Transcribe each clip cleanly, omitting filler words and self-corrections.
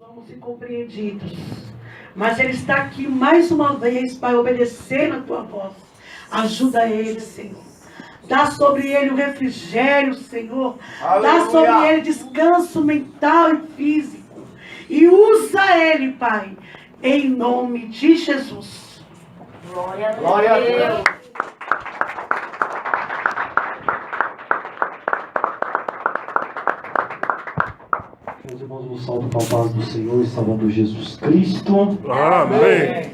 somos incompreendidos, mas Ele está aqui mais uma vez para obedecer a tua voz. Ajuda Ele, Senhor. Dá sobre Ele o refrigério, Senhor. Aleluia. Dá sobre Ele descanso mental e físico. E usa Ele, Pai, em nome de Jesus. Glória a Deus. Meus irmãos, vos salve com a paz do Senhor e Salvador Jesus Cristo. Amém.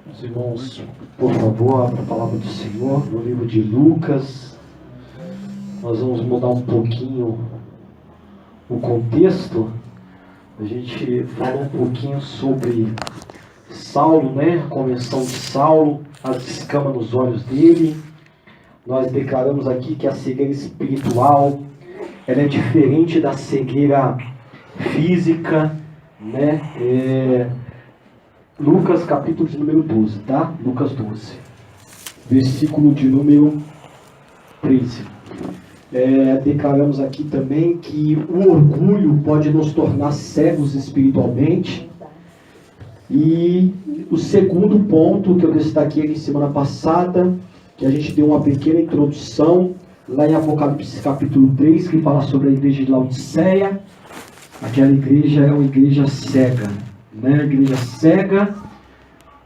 Meus irmãos, por favor, abra a palavra do Senhor no livro de Lucas. Nós vamos mudar um pouquinho o contexto. A gente falou um pouquinho sobre Saulo, né? A conversão de Saulo, as escamas nos olhos dele. Nós declaramos aqui que a cegueira espiritual ela é diferente da cegueira física, né? Lucas capítulo de número 12, tá? Lucas 12, versículo de número 13. Declaramos aqui também que o orgulho pode nos tornar cegos espiritualmente. E o segundo ponto que eu destaquei aqui semana passada, que a gente deu uma pequena introdução, lá em Apocalipse capítulo 3, que fala sobre a igreja de Laodiceia. Aquela igreja é uma igreja cega, né? Igreja cega,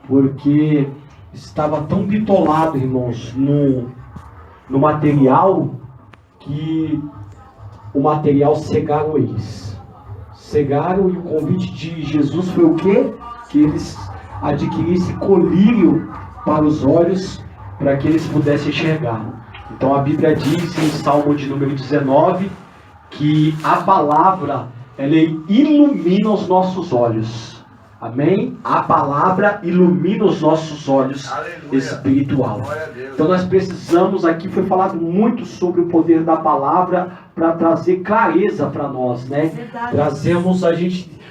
porque estava tão bitolado, irmãos, no material, que o material cegaram eles. Cegaram, e o convite de Jesus foi o quê? Que eles adquirissem colírio para os olhos, para que eles pudessem enxergar. Então a Bíblia diz em Salmo de número 19, que a palavra, ela ilumina os nossos olhos. Amém? A palavra ilumina os nossos olhos. Aleluia. Espiritual. Então nós precisamos, aqui foi falado muito sobre o poder da palavra para trazer clareza para nós, né? Trazemos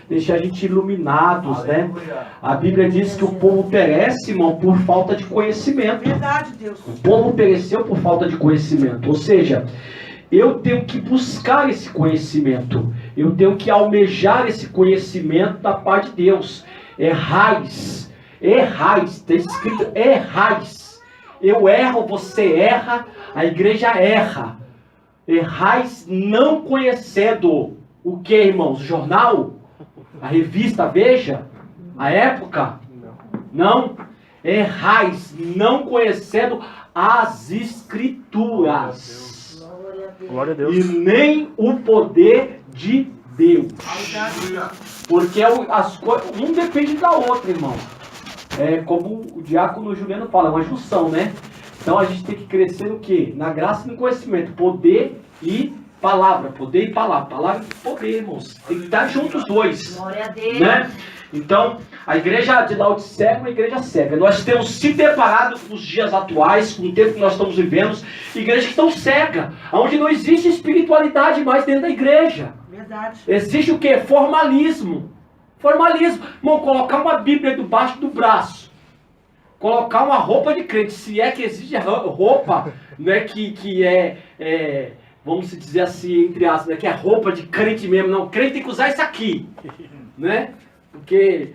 deixar a gente iluminados, aleluia, né? A Bíblia diz que o povo perece, irmão, por falta de conhecimento. Verdade, Deus. O povo pereceu por falta de conhecimento. Ou seja, eu tenho que buscar esse conhecimento. Eu tenho que almejar esse conhecimento da parte de Deus. Errais. Está escrito errais. Eu erro, você erra, a igreja erra. Errais não conhecendo o que, irmãos? O jornal? A revista Veja? A Época? Não. Errais não conhecendo as Escrituras. Glória a Deus. E nem o poder de Deus. Porque as coisas, um depende da outra, irmão. Como o diácono Juliano fala, é uma junção, né? Então a gente tem que crescer no quê? Na graça e no conhecimento. Poder e palavra. Poder e palavra. Palavra e poder, irmãos. Tem que estar juntos os dois. Glória a Deus. Né? Então, a igreja de Laodiceia é uma igreja cega. Nós temos se deparado com os dias atuais, com o tempo que nós estamos vivendo, igrejas que estão cegas, onde não existe espiritualidade mais dentro da igreja. Verdade. Existe o quê? Formalismo. Formalismo. Irmão, colocar uma Bíblia debaixo do braço, colocar uma roupa de crente, se é que existe roupa, né, que vamos dizer assim, entre aspas, né, que é roupa de crente mesmo. Não, crente tem que usar isso aqui, né? Porque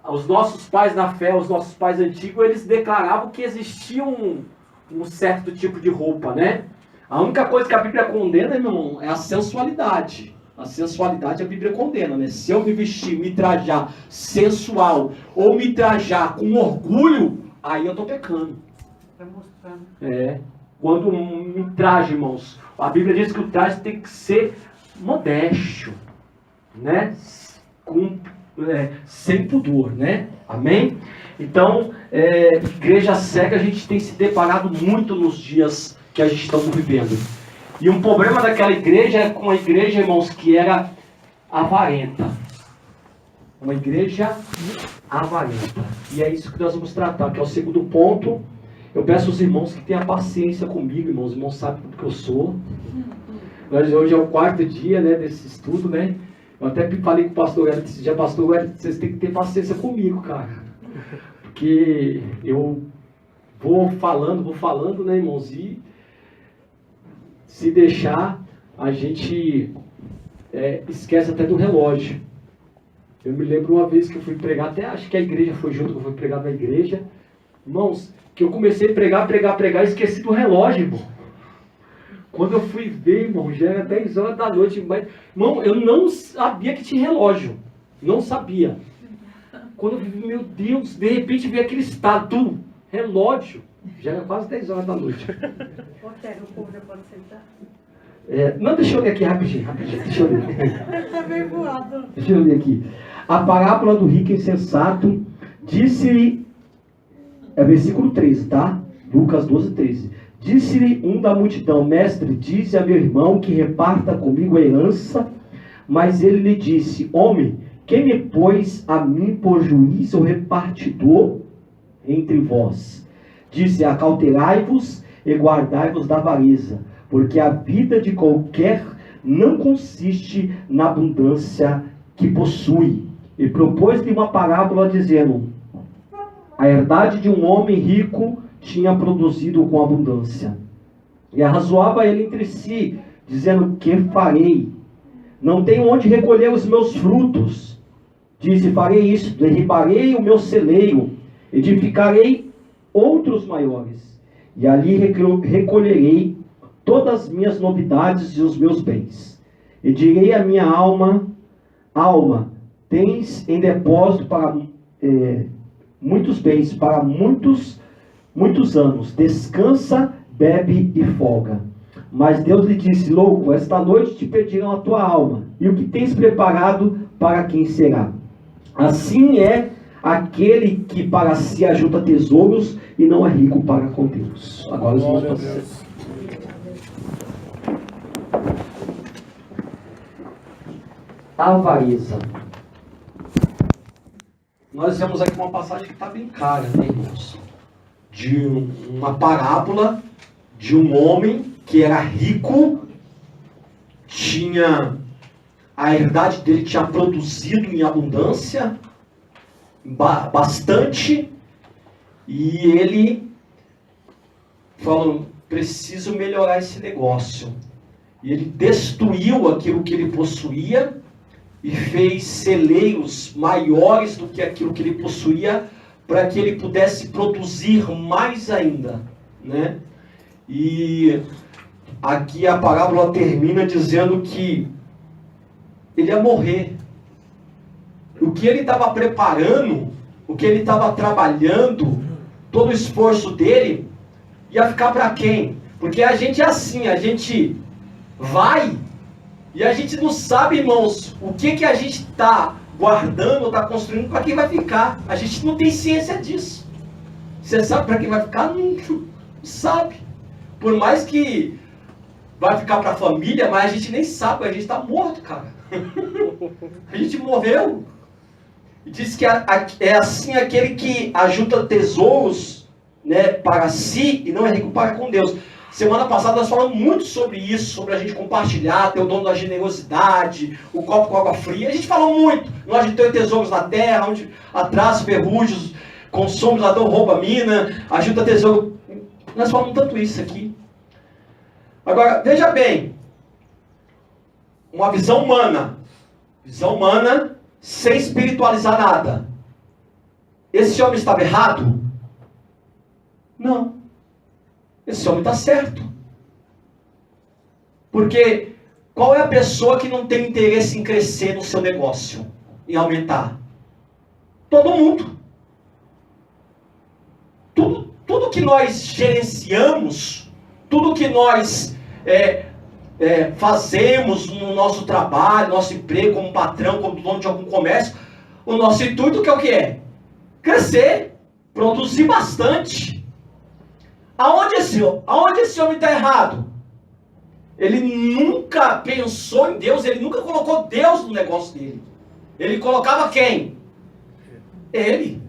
os nossos pais na fé, os nossos pais antigos, eles declaravam que existia um certo tipo de roupa, né? A única coisa que a Bíblia condena, meu irmão, é a sensualidade. A sensualidade a Bíblia condena, né? Se eu me vestir, me trajar sensual, ou me trajar com orgulho, aí eu estou pecando. Está mostrando. Quando um traje, irmãos, a Bíblia diz que o traje tem que ser modesto, né? Sem pudor, né? Amém? Então, igreja cega, a gente tem se deparado muito nos dias que a gente está vivendo. E um problema daquela igreja é com a igreja, irmãos, que era avarenta. Uma igreja avarenta. E é isso que nós vamos tratar, que é o segundo ponto. Eu peço aos irmãos que tenham paciência comigo, irmãos. Os irmãos sabem como que eu sou. Hoje é o quarto dia, né, desse estudo, né? Eu até falei com o pastor Hélio esse dia, pastor Hélio, vocês têm que ter paciência comigo, cara. Porque eu vou falando, né, irmãos? E se deixar, a gente esquece até do relógio. Eu me lembro uma vez que eu fui pregar, até acho que a igreja foi junto, que eu fui pregar na igreja. Irmãos, que eu comecei a pregar e esqueci do relógio, irmão. Quando eu fui ver, irmão, já era 10 horas da noite. Mas, irmão, eu não sabia que tinha relógio. Não sabia. Quando eu vi, meu Deus, de repente veio aquele estado, relógio. Já era quase 10 horas da noite. O povo já pode sentar? Não, deixa eu ler aqui rapidinho. Deixa eu ler. Está bem voado. Deixa eu ler aqui. A parábola do rico insensato disse-lhe, versículo 13, tá? Lucas 12, 13. Disse-lhe um da multidão: mestre, dize a meu irmão que reparta comigo a herança. Mas ele lhe disse: homem, quem me pôs a mim por juiz ou repartidor entre vós? Disse: acautelai-vos e guardai-vos da avareza, porque a vida de qualquer não consiste na abundância que possui. E propôs-lhe uma parábola dizendo: a herdade de um homem rico tinha produzido com abundância. E arrazoava ele entre si, dizendo: que farei? Não tenho onde recolher os meus frutos. Disse: farei isto, derribarei o meu celeiro, edificarei outros maiores, e ali recolherei todas as minhas novidades e os meus bens. E direi à minha alma: alma, tens em depósito para muitos bens, para muitos anos. Descansa, bebe e folga. Mas Deus lhe disse: louco, esta noite te pedirão a tua alma, e o que tens preparado para quem será? Assim é aquele que para si ajunta tesouros e não é rico para com Deus. Agora os irmãos. Avareza. Nós vemos aqui uma passagem que está bem clara, né, irmãos? De uma parábola de um homem que era rico, a herdade dele tinha produzido em abundância, bastante, e ele falou: preciso melhorar esse negócio. E ele destruiu aquilo que ele possuía e fez celeiros maiores do que aquilo que ele possuía, para que ele pudesse produzir mais ainda, né? E aqui a parábola termina dizendo que ele ia morrer. O que ele estava preparando, o que ele estava trabalhando, todo o esforço dele, ia ficar para quem? Porque a gente é assim, a gente vai e a gente não sabe, irmãos, o que a gente está guardando, está construindo, para quem vai ficar. A gente não tem ciência disso. Você sabe para quem vai ficar? Não sabe. Por mais que vai ficar para a família, mas a gente nem sabe, a gente está morto, cara. A gente morreu. E diz que é assim aquele que ajunta tesouros, né, para si e não é rico para com Deus. Semana passada nós falamos muito sobre isso, sobre a gente compartilhar, ter o dom da generosidade, o copo com água fria. A gente falou muito. Nós de ter tesouros na terra, onde atrás ferrugem, consome, ladrão rouba a mina, ajuda tesouro. Nós falamos tanto isso aqui. Agora, veja bem. Uma visão humana. Visão humana sem espiritualizar nada. Esse homem estava errado? Não. Esse homem está certo. Porque qual é a pessoa que não tem interesse em crescer no seu negócio? Em aumentar? Todo mundo. Tudo que nós gerenciamos, tudo que nós fazemos no nosso trabalho, nosso emprego, como patrão, como dono de algum comércio, o nosso intuito que é o que é? Crescer, produzir bastante. Aonde esse homem está errado? Ele nunca pensou em Deus, ele nunca colocou Deus no negócio dele. Ele colocava quem? Ele.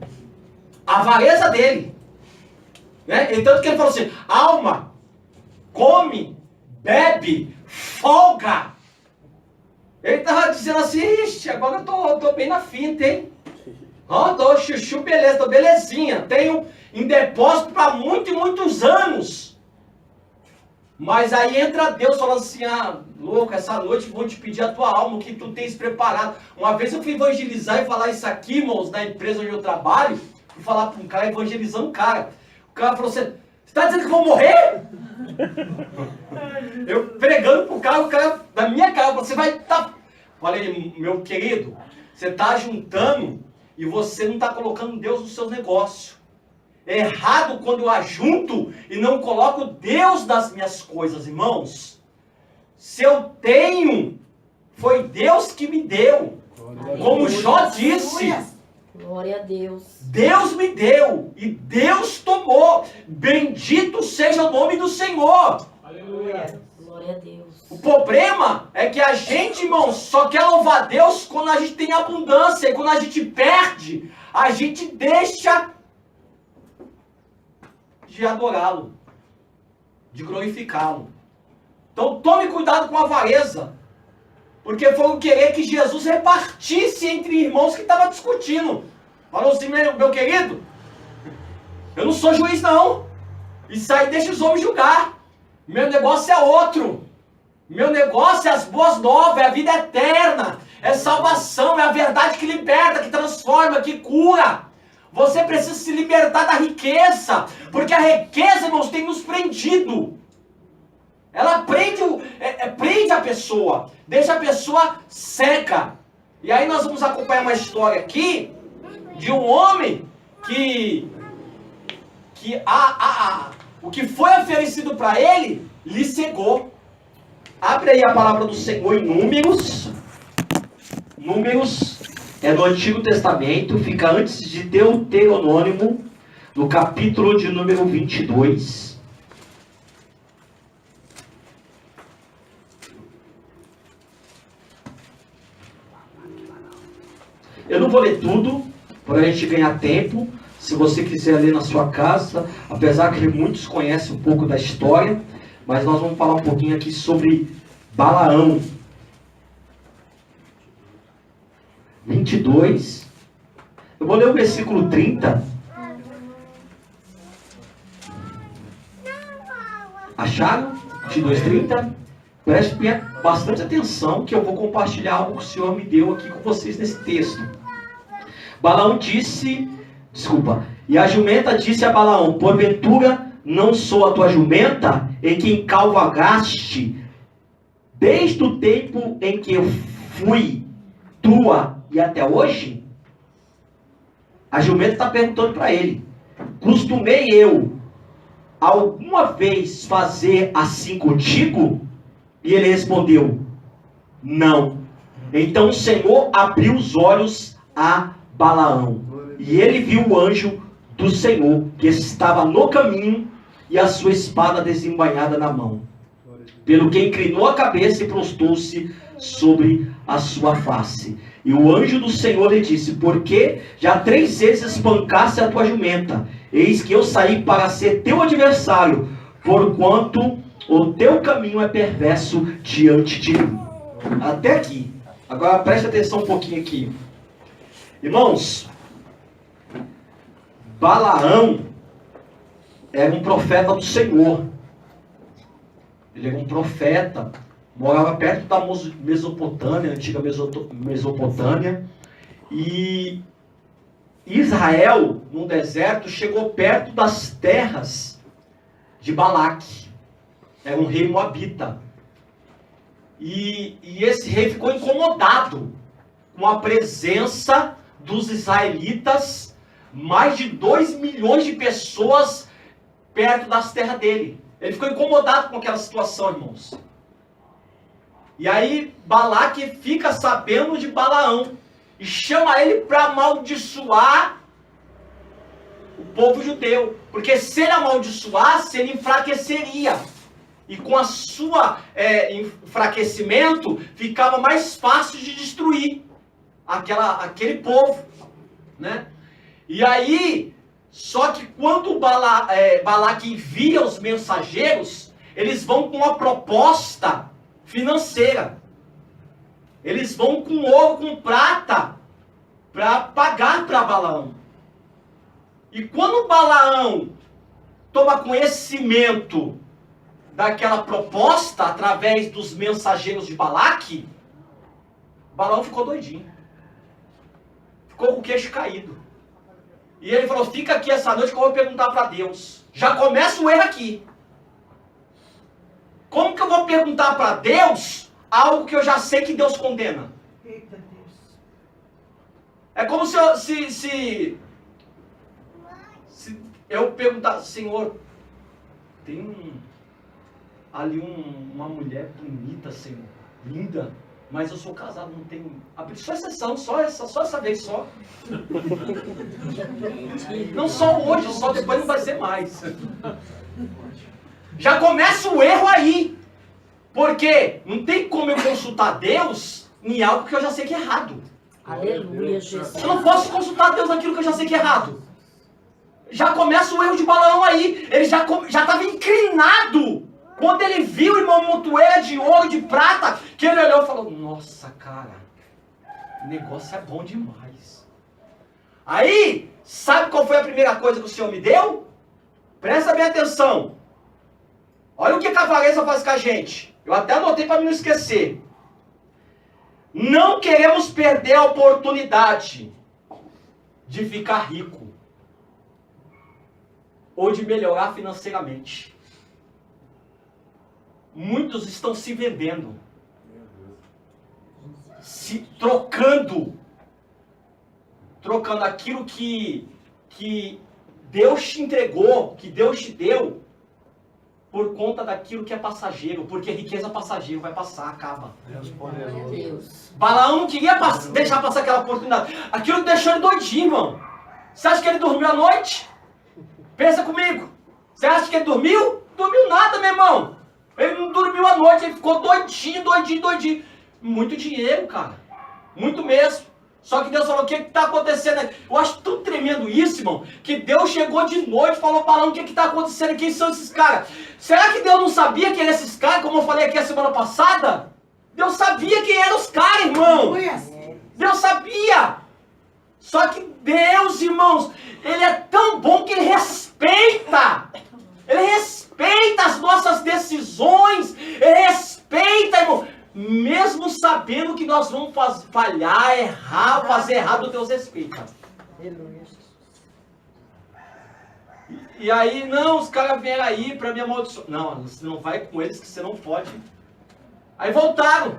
A avareza dele. Né? Tanto que ele falou assim: alma, come, bebe, folga. Ele estava dizendo assim: ixi, agora eu tô bem na finta, hein? Tô chuchu, beleza, tô belezinha. Tenho em depósito para muitos anos. Mas aí entra Deus falando assim, louco, essa noite vou te pedir a tua alma, o que tu tens preparado. Uma vez eu fui evangelizar e falar isso aqui, irmãos, na empresa onde eu trabalho, fui falar para um cara, evangelizando um cara. O cara falou assim, você está dizendo que eu vou morrer? Eu pregando pro cara, o cara na minha cara, você vai estar... Falei, meu querido, você está juntando e você não está colocando Deus nos seus negócios. É errado quando eu ajunto e não coloco Deus nas minhas coisas, irmãos. Se eu tenho, foi Deus que me deu. Como Jó disse. Glória a Deus. Deus me deu e Deus tomou. Bendito seja o nome do Senhor. Aleluia. Glória a Deus. O problema é que a gente, irmãos, só quer louvar a Deus quando a gente tem abundância. E quando a gente perde, a gente deixa de adorá-lo, de glorificá-lo. Então tome cuidado com a avareza, porque foi o querer que Jesus repartisse entre irmãos que estavam discutindo. Falou assim, meu querido, eu não sou juiz não, isso aí deixa os homens julgar, meu negócio é outro, meu negócio é as boas novas, é a vida eterna, é salvação, é a verdade que liberta, que transforma, que cura. Você precisa se libertar da riqueza, porque a riqueza, irmãos, tem nos prendido. Ela prende a pessoa, deixa a pessoa cega. E aí nós vamos acompanhar uma história aqui de um homem que o que foi oferecido para ele lhe cegou. Abre aí a palavra do Senhor em Números. Números é no Antigo Testamento, fica antes de Deuteronômio, no capítulo de número 22. Eu não vou ler tudo, para a gente ganhar tempo. Se você quiser ler na sua casa, apesar que muitos conhecem um pouco da história, mas nós vamos falar um pouquinho aqui sobre Balaão. 22. Eu vou ler o versículo 30. Acharam? 22, 30. Preste bastante atenção que eu vou compartilhar algo que o Senhor me deu aqui com vocês nesse texto. Balaão disse, e a jumenta disse a Balaão, porventura não sou a tua jumenta em quem cavalgaste desde o tempo em que eu fui tua e até hoje? A jumenta está perguntando para ele, costumei eu alguma vez fazer assim contigo? E ele respondeu, não. Então o Senhor abriu os olhos a Balaão, e ele viu o anjo do Senhor, que estava no caminho, e a sua espada desembainhada na mão. Pelo que inclinou a cabeça e prostou-se sobre a sua face. E o anjo do Senhor lhe disse, porque já 3 vezes espancaste a tua jumenta, eis que eu saí para ser teu adversário, porquanto o teu caminho é perverso diante de mim. Até aqui. Agora preste atenção um pouquinho aqui. Irmãos, Balaão era um profeta do Senhor. Ele era um profeta, morava perto da Mesopotâmia, antiga Mesopotâmia, e Israel, no deserto, chegou perto das terras de Balaque. Era um rei moabita. E esse rei ficou incomodado com a presença dos israelitas, mais de 2 milhões de pessoas perto das terras dele. Ele ficou incomodado com aquela situação, irmãos. E aí Balaque fica sabendo de Balaão e chama ele para amaldiçoar o povo judeu. Porque se ele amaldiçoasse, ele enfraqueceria. E com a sua enfraquecimento, ficava mais fácil de destruir aquele povo, né? E aí, só que quando Balaque envia os mensageiros, eles vão com uma proposta financeira. Eles vão com ouro, com prata, para pagar para Balaão. E quando Balaão toma conhecimento daquela proposta através dos mensageiros de Balaque, Balaão ficou doidinho. Ficou com o queixo caído. E ele falou, fica aqui essa noite que eu vou perguntar para Deus. Já começa o erro aqui. Como que eu vou perguntar para Deus algo que eu já sei que Deus condena? Eita Deus. É como se eu perguntasse, Senhor, tem ali uma mulher bonita, Senhor, linda, mas eu sou casado, não tenho... Só exceção, só essa vez, só. Não só hoje, só depois não vai ser mais. Já começa o erro aí. Porque não tem como eu consultar Deus em algo que eu já sei que é errado. Aleluia, Jesus. Eu não posso consultar Deus naquilo que eu já sei que é errado. Já começa o erro de Balaão aí. Ele já estava inclinado. Quando ele viu, irmão, montoeira de ouro, de prata, que ele olhou e falou, nossa, cara, o negócio é bom demais. Aí, sabe qual foi a primeira coisa que o Senhor me deu? Presta bem atenção. Olha o que a avareza faz com a gente. Eu até anotei para não esquecer. Não queremos perder a oportunidade de ficar rico ou de melhorar financeiramente. Muitos estão se vendendo, se trocando aquilo que Deus te entregou, que Deus te deu, por conta daquilo que é passageiro, porque riqueza passageira vai passar, acaba. Deus. Balaão não queria deixar passar aquela oportunidade. Aquilo deixou ele doidinho, irmão. Você acha que ele dormiu à noite? Pensa comigo. Você acha que ele dormiu? Dormiu nada, meu irmão. Ele não dormiu à noite, ele ficou doidinho. Muito dinheiro, cara. Muito mesmo. Só que Deus falou, o que está acontecendo aqui? Eu acho tão tremendo isso, irmão, que Deus chegou de noite e falou, Balaão, o que está acontecendo? Quem são esses caras? Será que Deus não sabia quem eram esses caras, como eu falei aqui a semana passada? Deus sabia quem eram os caras, irmão. Deus sabia. Só que Deus, irmãos, Ele é tão bom que Ele respeita. Ele respeita as nossas decisões. Ele respeita, irmão. Mesmo sabendo que nós vamos falhar, errar, fazer errado, Deus respeita. E aí, não, os caras vieram aí para me amaldiçoar. Não, você não vai com eles que você não pode. Aí voltaram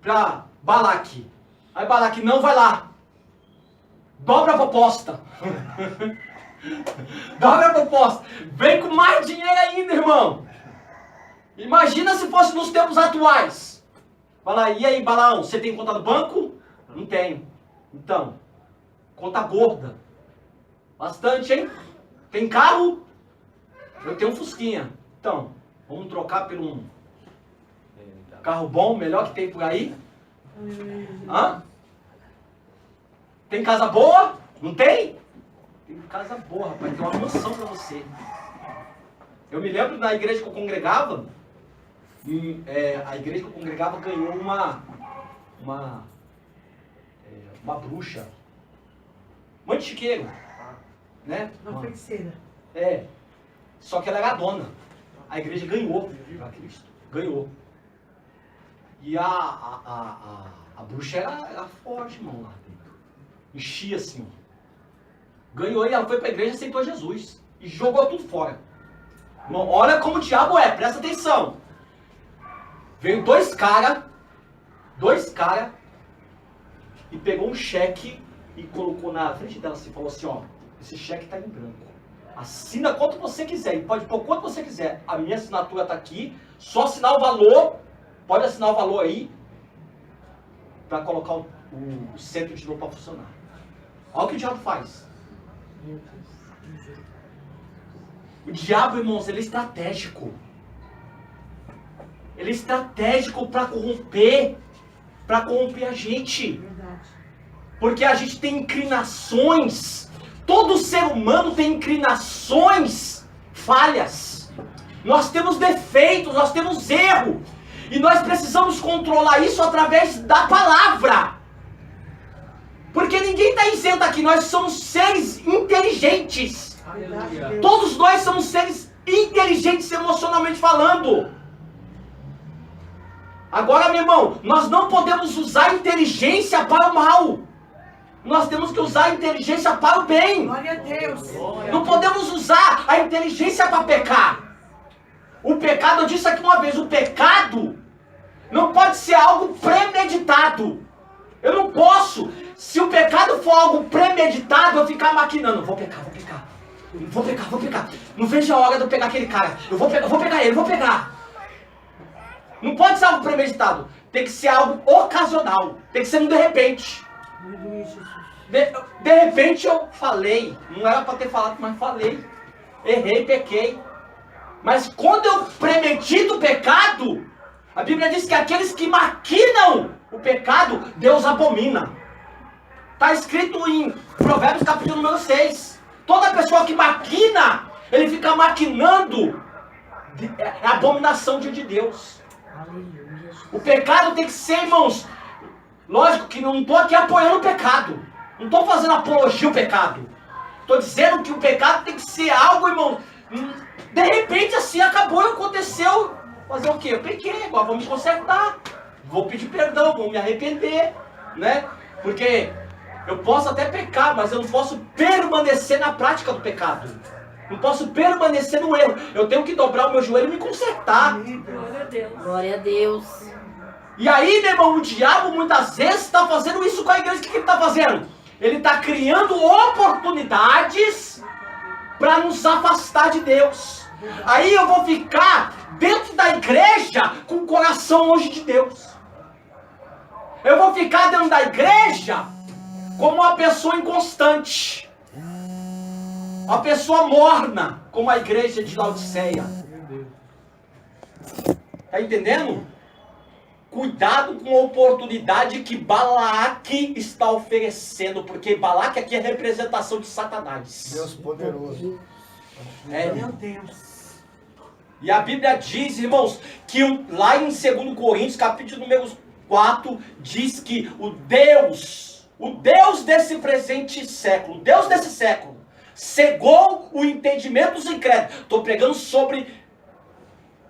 para Balaque. Aí Balaque, não vai lá. Dobra a proposta. Dobra a proposta. Vem com mais dinheiro ainda, irmão. Imagina se fosse nos tempos atuais. Fala, e aí, Balaão, você tem conta no banco? Não tenho. Então, conta gorda. Bastante, hein? Tem carro? Eu tenho um Fusquinha. Então, vamos trocar por um carro bom, melhor que tem por aí? Hã? Tem casa boa? Não tem? Tem casa boa, rapaz. Tem uma mansão pra você. Eu me lembro da igreja que eu congregava. A igreja que eu congregava ganhou uma bruxa. Mãe de chiqueiro. Né? Uma feiticeira. Só que ela era a dona. A igreja ganhou para Cristo. Ganhou. E a bruxa era forte, irmão, lá dentro. Enchia assim. Ganhou e ela foi para a igreja e aceitou Jesus. E jogou tudo fora. Irmão, olha como o diabo é, presta atenção. Veio dois caras, e pegou um cheque e colocou na frente dela assim, falou assim, ó, esse cheque está em branco. Assina quanto você quiser, e pode pôr quanto você quiser. A minha assinatura está aqui, só assinar o valor, pode assinar o valor aí, para colocar o centro de novo para funcionar. Olha o que o diabo faz. O diabo, irmãos, ele é estratégico. Ele é estratégico para corromper a gente. Verdade. Porque a gente tem inclinações. Todo ser humano tem inclinações falhas. Nós temos defeitos, nós temos erro. E nós precisamos controlar isso através da palavra. Porque ninguém está isento aqui. Nós somos seres inteligentes. Verdade, Deus. Todos nós somos seres inteligentes emocionalmente falando. Agora, meu irmão, nós não podemos usar a inteligência para o mal. Nós temos que usar a inteligência para o bem. Glória a Deus. Não podemos usar a inteligência para pecar. O pecado, eu disse aqui uma vez, o pecado não pode ser algo premeditado. Eu não posso, se o pecado for algo premeditado, eu ficar maquinando. Vou pecar. Não vejo a hora de eu pegar aquele cara. Eu vou pegar ele. Não pode ser algo premeditado. Tem que ser algo ocasional. Tem que ser um de repente. De repente eu falei. Não era para ter falado, mas falei. Errei, pequei. Mas quando eu premedito o pecado, a Bíblia diz que aqueles que maquinam o pecado, Deus abomina. Está escrito em Provérbios capítulo número 6. Toda pessoa que maquina, ele fica maquinando. É a abominação de Deus. O pecado tem que ser, irmãos. Lógico que não estou aqui apoiando o pecado. Não estou fazendo apologia ao pecado. Estou dizendo que o pecado tem que ser algo, irmão. De repente assim acabou e aconteceu. Fazer o quê? Eu pequei, agora vou me consertar. Vou pedir perdão, vou me arrepender. Né? Porque eu posso até pecar, mas eu não posso permanecer na prática do pecado. Não posso permanecer no erro. Eu tenho que dobrar o meu joelho e me consertar. Glória a Deus. Glória a Deus. E aí, meu irmão, o diabo muitas vezes está fazendo isso com a igreja. O que ele está fazendo? Ele está criando oportunidades para nos afastar de Deus. Aí eu vou ficar dentro da igreja com o coração longe de Deus. Eu vou ficar dentro da igreja como uma pessoa inconstante. Uma pessoa morna, como a igreja de Laodiceia. Está entendendo? Cuidado com a oportunidade que Balaque está oferecendo, porque Balaque aqui é representação de Satanás. Deus poderoso. Meu Deus. E a Bíblia diz, irmãos, que lá em 2 Coríntios, capítulo número 4, diz que o Deus desse presente século, o Deus desse século, cegou o entendimento dos incrédulos. Estou pregando sobre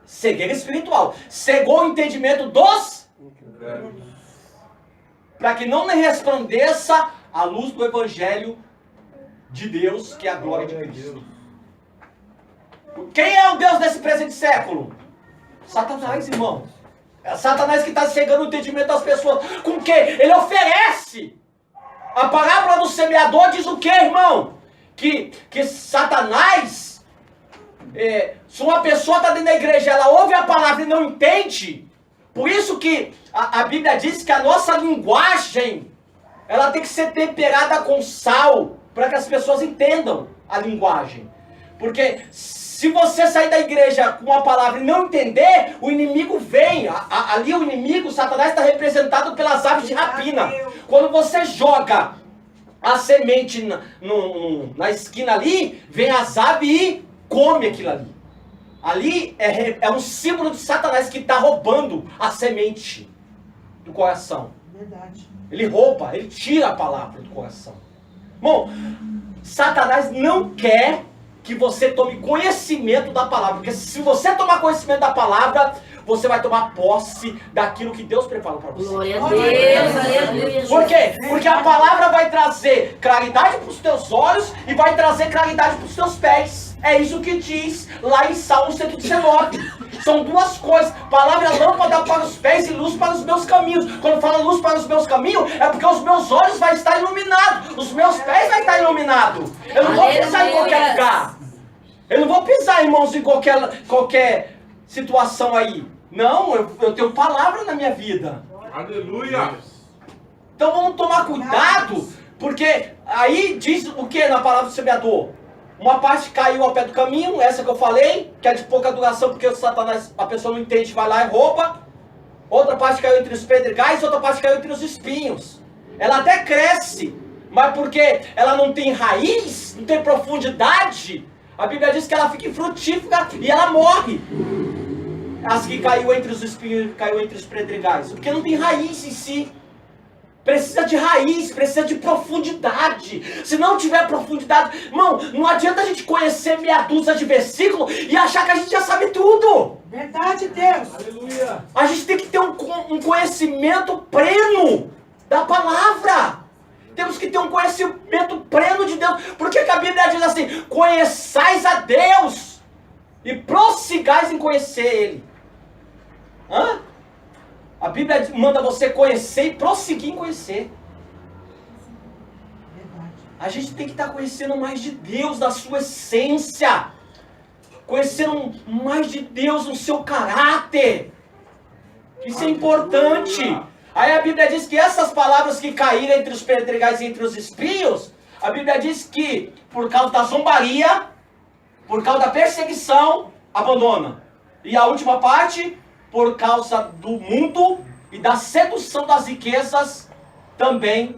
cegueira espiritual. Cegou o entendimento dos incrédulos, para que não lhe resplandeça a luz do Evangelho de Deus, que é a glória de Cristo. Quem é o Deus desse presente século? Satanás, irmão. É Satanás que está cegando o entendimento das pessoas. Com o quê? Ele oferece. A parábola do semeador diz o quê, irmão? Que Satanás, se uma pessoa está dentro da igreja, ela ouve a palavra e não entende. Por isso que a Bíblia diz que a nossa linguagem, ela tem que ser temperada com sal, para que as pessoas entendam a linguagem. Porque se você sair da igreja com uma palavra e não entender, o inimigo vem. Ali o inimigo, Satanás, está representado pelas aves de rapina. Quando você joga a semente na esquina ali, vem as aves e come aquilo ali. Ali é um símbolo de Satanás que está roubando a semente do coração. Verdade. Ele rouba, ele tira a palavra do coração. Bom, Satanás não quer que você tome conhecimento da palavra. Porque se você tomar conhecimento da palavra, você vai tomar posse daquilo que Deus preparou para você. Glória a Deus, aleluia. Por quê? Porque a palavra vai trazer claridade para os teus olhos e vai trazer claridade para os teus pés. É isso que diz lá em Salmo 119. São duas coisas. Palavra é lâmpada para os pés e luz para os meus caminhos. Quando fala luz para os meus caminhos, é porque os meus olhos vão estar iluminados. Os meus pés vão estar iluminados. Eu não vou pisar em qualquer lugar. Eu não vou pisar, irmãos, em qualquer situação aí. Não, eu tenho palavra na minha vida. Aleluia! Então vamos tomar cuidado, porque aí diz o que na palavra do semeador? Uma parte caiu ao pé do caminho, essa que eu falei, que é de pouca duração, porque o Satanás, a pessoa não entende, vai lá e rouba. Outra parte caiu entre os pedregais, outra parte caiu entre os espinhos. Ela até cresce, mas porque ela não tem raiz, não tem profundidade, a Bíblia diz que ela fica infrutífera e ela morre. As que caiu entre os espinhos, caiu entre os pedregais, porque não tem raiz em si. Precisa de raiz, precisa de profundidade. Se não tiver profundidade, irmão, não adianta a gente conhecer meia dúzia de versículos e achar que a gente já sabe tudo. Verdade, Deus. Aleluia. A gente tem que ter um conhecimento pleno da palavra. Temos que ter um conhecimento pleno de Deus. Porque que a Bíblia diz assim, conheçais a Deus e prossigais em conhecer Ele. Hã? A Bíblia manda você conhecer e prosseguir em conhecer. A gente tem que estar conhecendo mais de Deus, da sua essência. Conhecendo mais de Deus no seu caráter. Isso é importante. Aí a Bíblia diz que essas palavras que caíram entre os pedregais e entre os espinhos, a Bíblia diz que por causa da zombaria, por causa da perseguição, abandona. E a última parte, por causa do mundo e da sedução das riquezas, também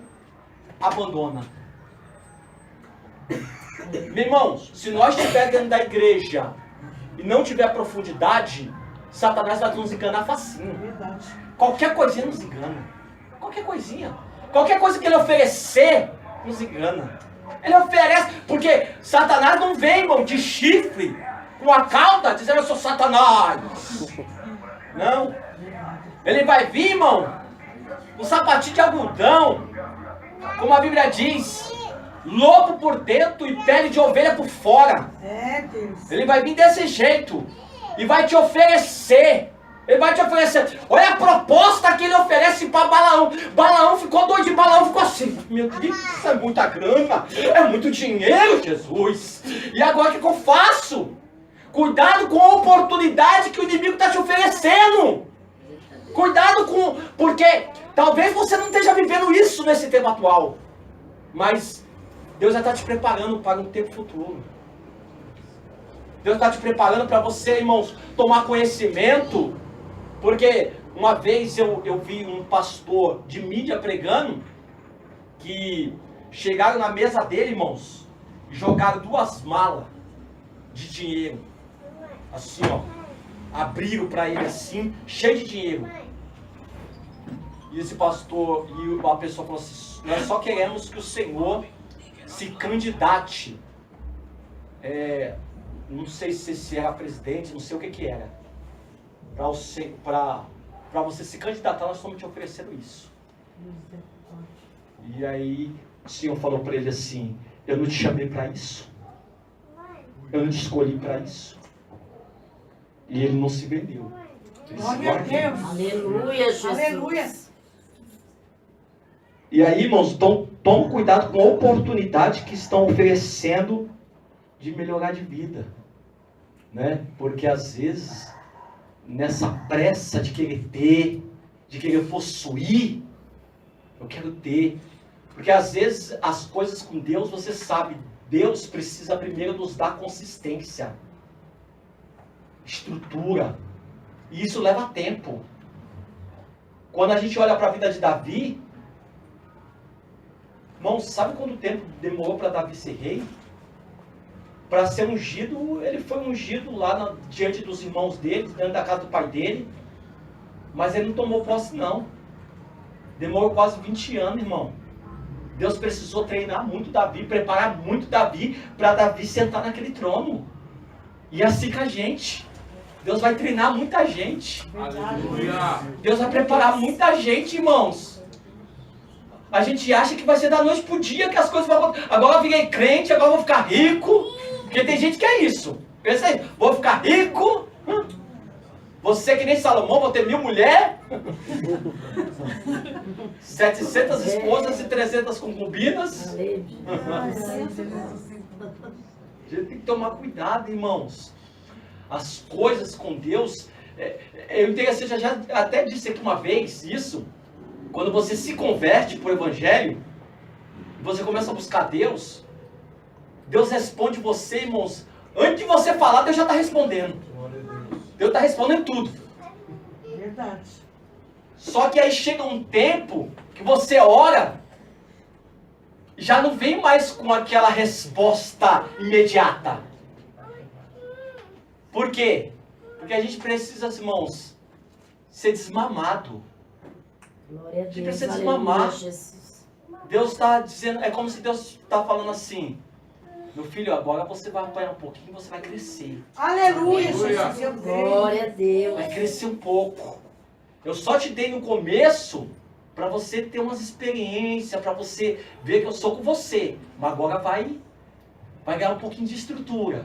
abandona. Meus irmãos, se nós estivermos dentro da igreja e não tiver profundidade, Satanás vai nos enganar facinho. Verdade. Qualquer coisinha nos engana. Qualquer coisinha. Qualquer coisa que ele oferecer, nos engana. Ele oferece, porque Satanás não vem, irmão, de chifre, com a cauda, dizendo eu sou Satanás. Não. Ele vai vir, irmão, com sapatinho de algodão, como a Bíblia diz, lobo por dentro e pele de ovelha por fora. É, Deus. Ele vai vir desse jeito e vai te oferecer. Ele vai te oferecer. Olha a proposta que ele oferece para Balaão. Balaão ficou doido. Balaão ficou assim. Meu Deus, isso é muita grana. É muito dinheiro, Jesus. E agora o que eu faço? Cuidado com a oportunidade que o inimigo está te oferecendo. Cuidado com... Porque talvez você não esteja vivendo isso nesse tempo atual. Mas Deus já está te preparando para um tempo futuro. Deus está te preparando para você, irmãos, tomar conhecimento. Porque uma vez eu vi um pastor de mídia pregando que chegaram na mesa dele, irmãos, e jogaram 2 malas de dinheiro. Assim, ó. Abriram para ele assim, cheio de dinheiro. E esse pastor e a pessoa falou assim, nós só queremos que o Senhor se candidate. Não sei se era presidente, não sei o que era. Para você se candidatar, nós estamos te oferecendo isso. E aí o Senhor falou para ele assim, eu não te chamei para isso. Eu não te escolhi para isso. E ele não se vendeu. Glória a Deus. Aleluia, Jesus. Aleluia. E aí, irmãos, tome cuidado com a oportunidade que estão oferecendo de melhorar de vida. Né? Porque às vezes, nessa pressa de querer ter, de querer possuir, eu quero ter. Porque às vezes as coisas com Deus, você sabe, Deus precisa primeiro nos dar consistência, estrutura. E isso leva tempo. Quando a gente olha para a vida de Davi, irmão, sabe quanto tempo demorou para Davi ser rei? Para ser ungido, ele foi ungido lá diante dos irmãos dele, dentro da casa do pai dele. Mas ele não tomou posse não. Demorou quase 20 anos, irmão. Deus precisou treinar muito Davi, preparar muito Davi, para Davi sentar naquele trono. E assim com a gente. Deus vai treinar muita gente. Aleluia. Deus vai preparar muita gente, irmãos. A gente acha que vai ser da noite pro dia que as coisas vão acontecer. Agora eu virei crente, agora eu vou ficar rico. Porque tem gente que é isso. Pensa aí, vou ficar rico. Você que nem Salomão, vou ter 1000 mulheres. 700 esposas e 300 concubinas. A gente tem que tomar cuidado, irmãos. As coisas com Deus. Eu interessante, eu já até disse aqui uma vez isso. Quando você se converte para o Evangelho, você começa a buscar Deus, Deus responde você, irmãos. Antes de você falar, Deus já está respondendo. Deus está respondendo tudo. Verdade. Só que aí chega um tempo que você ora, já não vem mais com aquela resposta imediata. Por quê? Porque a gente precisa, irmãos, ser desmamado. Glória a A gente Deus. precisa Aleluia, desmamar. Jesus. Deus está dizendo, é como se Deus está falando assim, meu filho, agora você vai apanhar um pouquinho, você vai crescer. Aleluia, Aleluia. Jesus. Eu creio. Glória a Deus. Vai crescer um pouco. Eu só te dei no começo para você ter umas experiências, para você ver que eu sou com você. Mas agora vai ganhar um pouquinho de estrutura.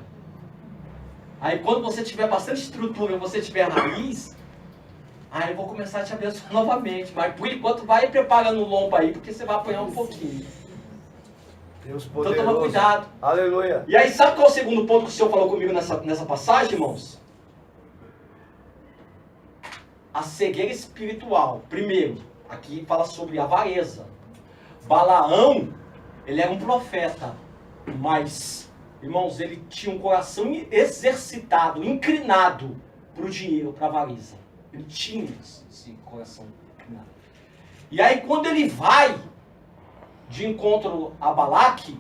Aí quando você tiver bastante estrutura, você tiver raiz, aí eu vou começar a te abençoar novamente. Mas por enquanto vai preparando o lombo aí, porque você vai apanhar um pouquinho. Deus Então poderoso. toma cuidado. Aleluia. E aí sabe qual é o segundo ponto que o Senhor falou comigo nessa passagem, irmãos? A cegueira espiritual. Primeiro, aqui fala sobre avareza. Balaão, ele era um profeta, mas, irmãos, ele tinha um coração exercitado, inclinado para o dinheiro, para a avareza. Ele tinha esse coração inclinado. E aí quando ele vai de encontro a Balaque,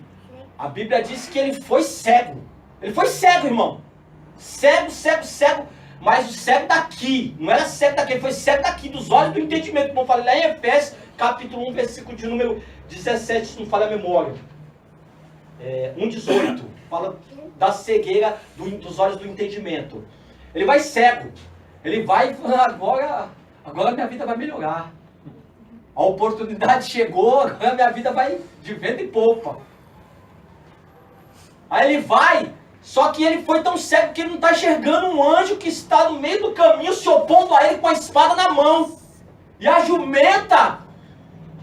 a Bíblia diz que ele foi cego. Ele foi cego, irmão. Cego, cego, cego. Mas o cego daqui, não era cego daqui, ele foi cego daqui, dos olhos do entendimento. Como eu falei lá em Efésios, capítulo 1, versículo de número 17, se não falha a memória. 1,18. Fala da cegueira dos olhos do entendimento. Ele vai cego. Ele vai falar, agora minha vida vai melhorar. A oportunidade chegou, agora minha vida vai de vento e popa. Aí ele vai, só que ele foi tão cego que ele não está enxergando um anjo que está no meio do caminho se opondo a ele com a espada na mão. E a jumenta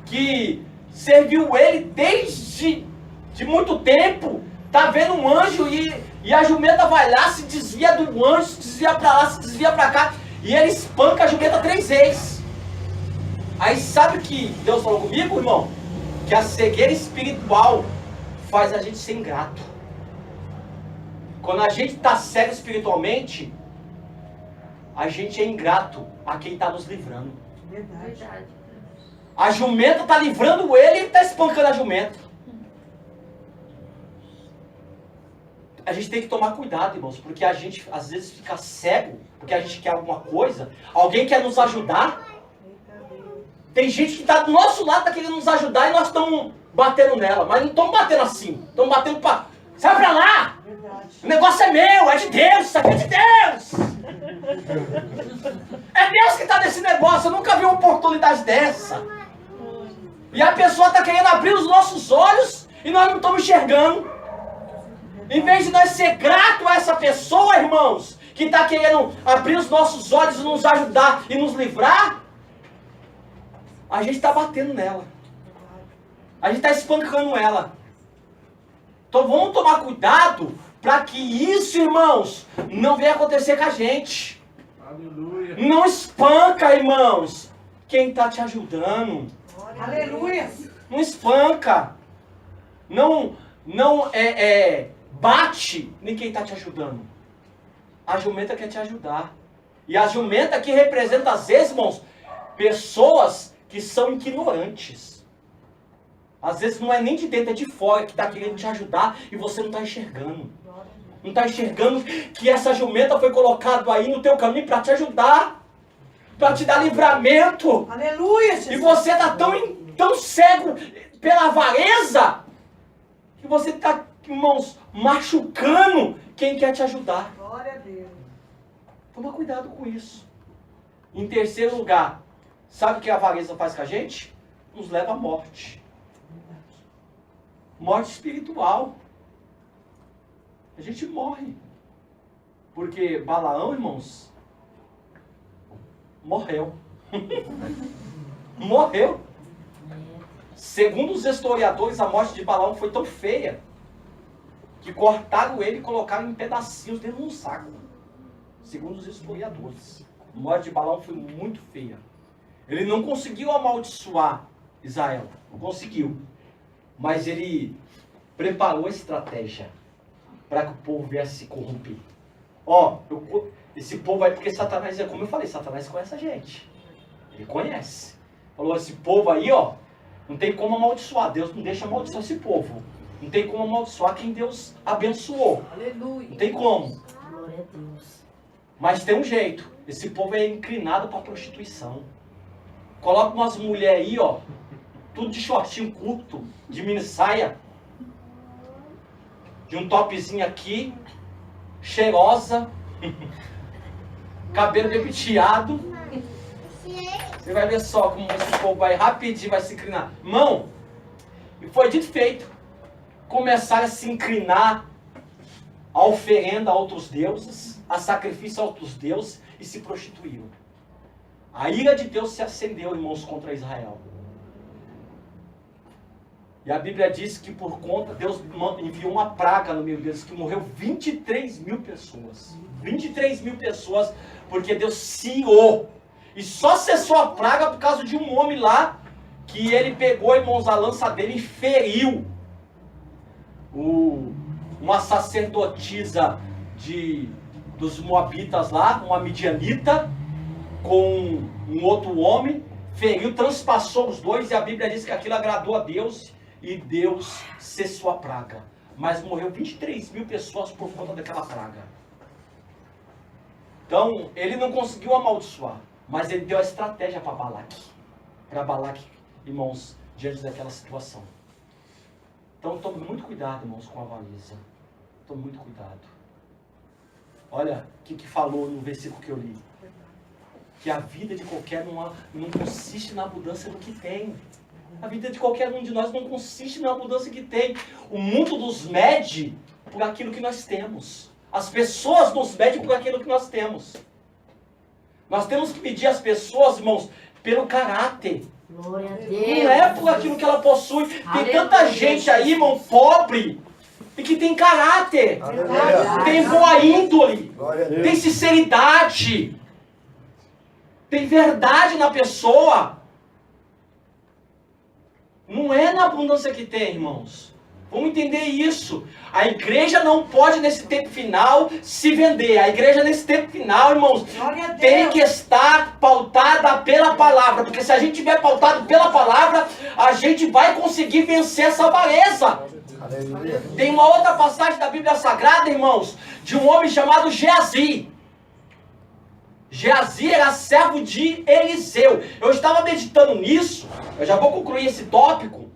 que serviu ele desde de muito tempo, está vendo um anjo e a jumenta vai lá, se desvia do anjo, se desvia para lá, se desvia para cá, e ele espanca a jumenta 3 vezes. Aí sabe o que Deus falou comigo, irmão? Que a cegueira espiritual faz a gente ser ingrato. Quando a gente está cego espiritualmente, a gente é ingrato a quem está nos livrando. Verdade. A jumenta está livrando ele e ele está espancando a jumenta. A gente tem que tomar cuidado, irmãos, porque a gente às vezes fica cego, porque a gente quer alguma coisa, alguém quer nos ajudar. Tem gente que está do nosso lado, está querendo nos ajudar e nós estamos batendo nela. Mas não estamos batendo assim. Estamos batendo para... Sai para lá! Verdade. O negócio é meu, é de Deus, isso aqui é de Deus! É Deus que está nesse negócio, eu nunca vi uma oportunidade dessa. E a pessoa está querendo abrir os nossos olhos e nós não estamos enxergando. Em vez de nós ser grato a essa pessoa, irmãos, que está querendo abrir os nossos olhos e nos ajudar e nos livrar, a gente está batendo nela. A gente está espancando ela. Então vamos tomar cuidado para que isso, irmãos, não venha acontecer com a gente. Aleluia. Não espanca, irmãos, quem está te ajudando. Aleluia. Não espanca. Não bate em quem está te ajudando. A jumenta quer te ajudar. E a jumenta que representa, às vezes, irmãos, pessoas que são ignorantes. Às vezes não é nem de dentro, é de fora que está querendo te ajudar e você não está enxergando. Não está enxergando que essa jumenta foi colocada aí no teu caminho para te ajudar. Para te dar livramento. Aleluia, Jesus. E você está tão cego pela avareza que você está, irmãos, machucando quem quer te ajudar. Glória a Deus. Toma cuidado com isso. Em terceiro lugar, sabe o que a avareza faz com a gente? Nos leva à morte. Morte espiritual. A gente morre. Porque Balaão, irmãos, morreu. Morreu. Segundo os historiadores, a morte de Balaão foi tão feia que cortaram ele e colocaram em pedacinhos dentro de um saco. Segundo os historiadores. A morte de Balaão foi muito feia. Ele não conseguiu amaldiçoar Israel. Não conseguiu. Mas ele preparou a estratégia para que o povo viesse se corromper. Esse povo aí, porque Satanás, como eu falei, Satanás conhece a gente. Ele conhece. Falou, esse povo aí, não tem como amaldiçoar. Deus não deixa amaldiçoar esse povo. Não tem como amaldiçoar quem Deus abençoou. Aleluia. Não tem como. Glória a Deus. Mas tem um jeito. Esse povo é inclinado para a prostituição. coloca umas mulheres aí, ó, tudo de shortinho curto, de mini saia, de um topzinho aqui, cheirosa, cabelo bem penteado. Você vai ver só como esse povo vai rapidinho, vai se inclinar. Irmão, e foi dito e feito. Começaram a se inclinar a oferenda a outros deuses, a sacrifício a outros deuses e se prostituíram. A ira de Deus se acendeu, irmãos, contra Israel. E a Bíblia diz que por conta, Deus enviou uma praga no meio deles, que morreu 23 mil pessoas. 23 mil pessoas, porque Deus se irou. E só cessou a praga por causa de um homem lá, que ele pegou, irmãos, a lança dele e feriu uma sacerdotisa dos Moabitas lá, uma midianita, com um outro homem, feriu, transpassou os dois, e a Bíblia diz que aquilo agradou a Deus, e Deus cessou a praga. Mas morreu 23 mil pessoas por conta daquela praga. Então, ele não conseguiu amaldiçoar, mas ele deu a estratégia para Balaque. Para Balaque, irmãos, diante daquela situação. Então, tome muito cuidado, irmãos, com a avareza. Tome muito cuidado. Olha o que falou no versículo que eu li. Que a vida de qualquer um não consiste na abundância do que tem. A vida de qualquer um de nós não consiste na abundância que tem. O mundo nos mede por aquilo que nós temos. As pessoas nos medem por aquilo que nós temos. Nós temos que medir as pessoas, irmãos, pelo caráter. Glória a Deus. Não é por aquilo que ela possui. Tem tanta gente aí, irmão, pobre, e que tem caráter. Aleluia. Tem boa índole. Glória a Deus. Tem sinceridade. Tem verdade na pessoa. Não é na abundância que tem, irmãos. Vamos entender isso. A igreja não pode, nesse tempo final, se vender. A igreja, nesse tempo final, irmãos, tem que estar pautada pela palavra. Porque se a gente estiver pautado pela palavra, a gente vai conseguir vencer essa avareza. Aleluia. Tem uma outra passagem da Bíblia Sagrada, irmãos, de um homem chamado Geazi. Geazi era servo de Eliseu. Eu estava meditando nisso, eu já vou concluir esse tópico.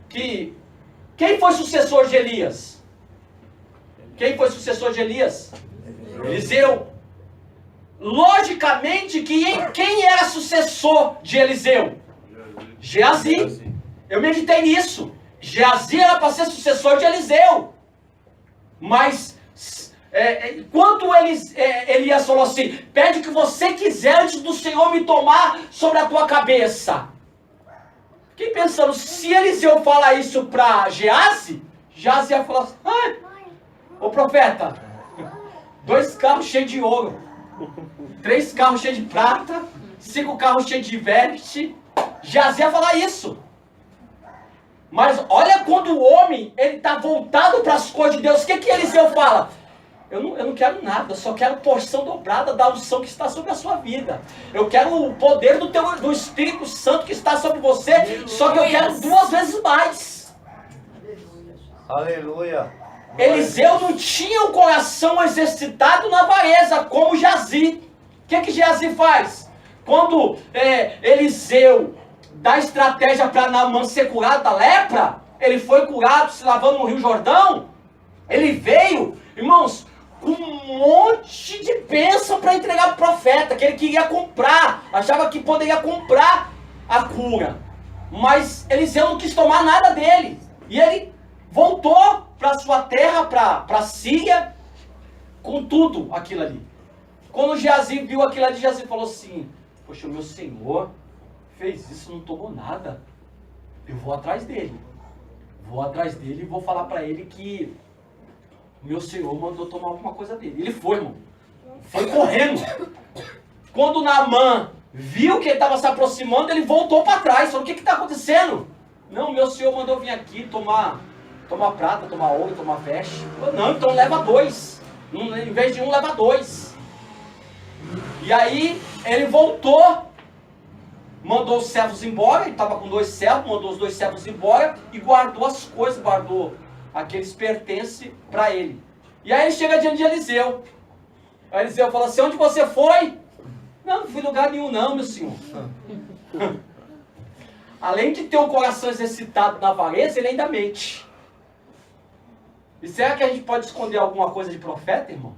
Quem foi sucessor de Elias? Quem foi sucessor de Elias? Eliseu. Logicamente, quem era sucessor de Eliseu? Geazi. Eu meditei nisso. Geazi era para ser sucessor de Eliseu. Mas quando Elias falou assim, pede o que você quiser antes do Senhor me tomar sobre a tua cabeça. Fiquei pensando, se Eliseu falar isso para Geazi, Geazi ia falar assim, ô profeta, 2 carros cheios de ouro, 3 carros cheios de prata, 5 carros cheios de veste. Geazi ia falar isso. Mas olha quando o homem está voltado para as coisas de Deus, o que Eliseu fala? Eu não quero nada, eu só quero porção dobrada da unção que está sobre a sua vida. Eu quero o poder do Espírito Santo que está sobre você, só que eu quero 2 vezes mais. Aleluia. Eliseu não tinha o coração exercitado na avareza, como Geazi. O que Geazi faz? Quando Eliseu dá estratégia para Naamã ser curado da lepra, ele foi curado se lavando no Rio Jordão, ele veio, irmãos, com um monte de bênção para entregar para o profeta, que ele queria comprar, achava que poderia comprar a cura. Mas Eliseu não quis tomar nada dele. E ele voltou para sua terra, para a Síria, com tudo aquilo ali. Quando Geazi viu aquilo ali, Geazi falou assim, poxa, o meu Senhor fez isso, não tomou nada. Eu vou atrás dele. Vou atrás dele e vou falar para ele que meu Senhor mandou tomar alguma coisa dele. Ele foi, irmão. Foi correndo. Quando Naamã viu que ele estava se aproximando, ele voltou para trás. Falou, o que está acontecendo? Não, meu Senhor mandou vir aqui tomar prata, tomar ouro, tomar veste. Falou, não, então leva 2. Em vez de 1, leva 2. E aí, ele voltou, mandou os servos embora. Ele estava com 2 servos, mandou os 2 servos embora e guardou as coisas, guardou aqueles pertences para ele. E aí ele chega diante de Eliseu. Aí Eliseu fala assim, onde você foi? Não fui em lugar nenhum não, meu senhor. Além de ter o coração exercitado na avareza, ele ainda mente. E será que a gente pode esconder alguma coisa de profeta, irmão?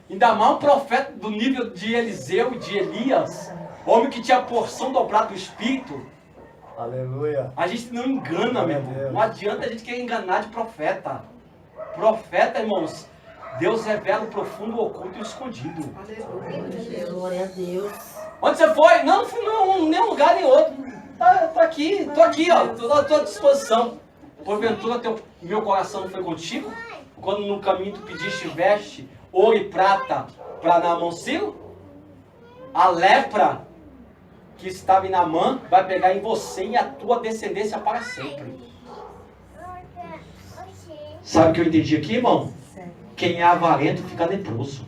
Ainda mais um profeta do nível de Eliseu e de Elias, homem que tinha a porção dobrada do Espírito. Aleluia. A gente não engana, meu irmão. Não adianta a gente querer enganar de profeta. Profeta, irmãos, Deus revela o profundo, o oculto e o escondido. Glória a Deus. Onde você foi? Não fui em nenhum lugar nem outro. Tô aqui, ó, tô à tua disposição. Porventura meu coração não foi contigo? Quando no caminho tu pediste veste, ouro e prata para Naamã Sírio? A lepra que estava em Naamã vai pegar em você e a tua descendência para sempre. Sabe o que eu entendi aqui, irmão? Quem é avarento fica leproso.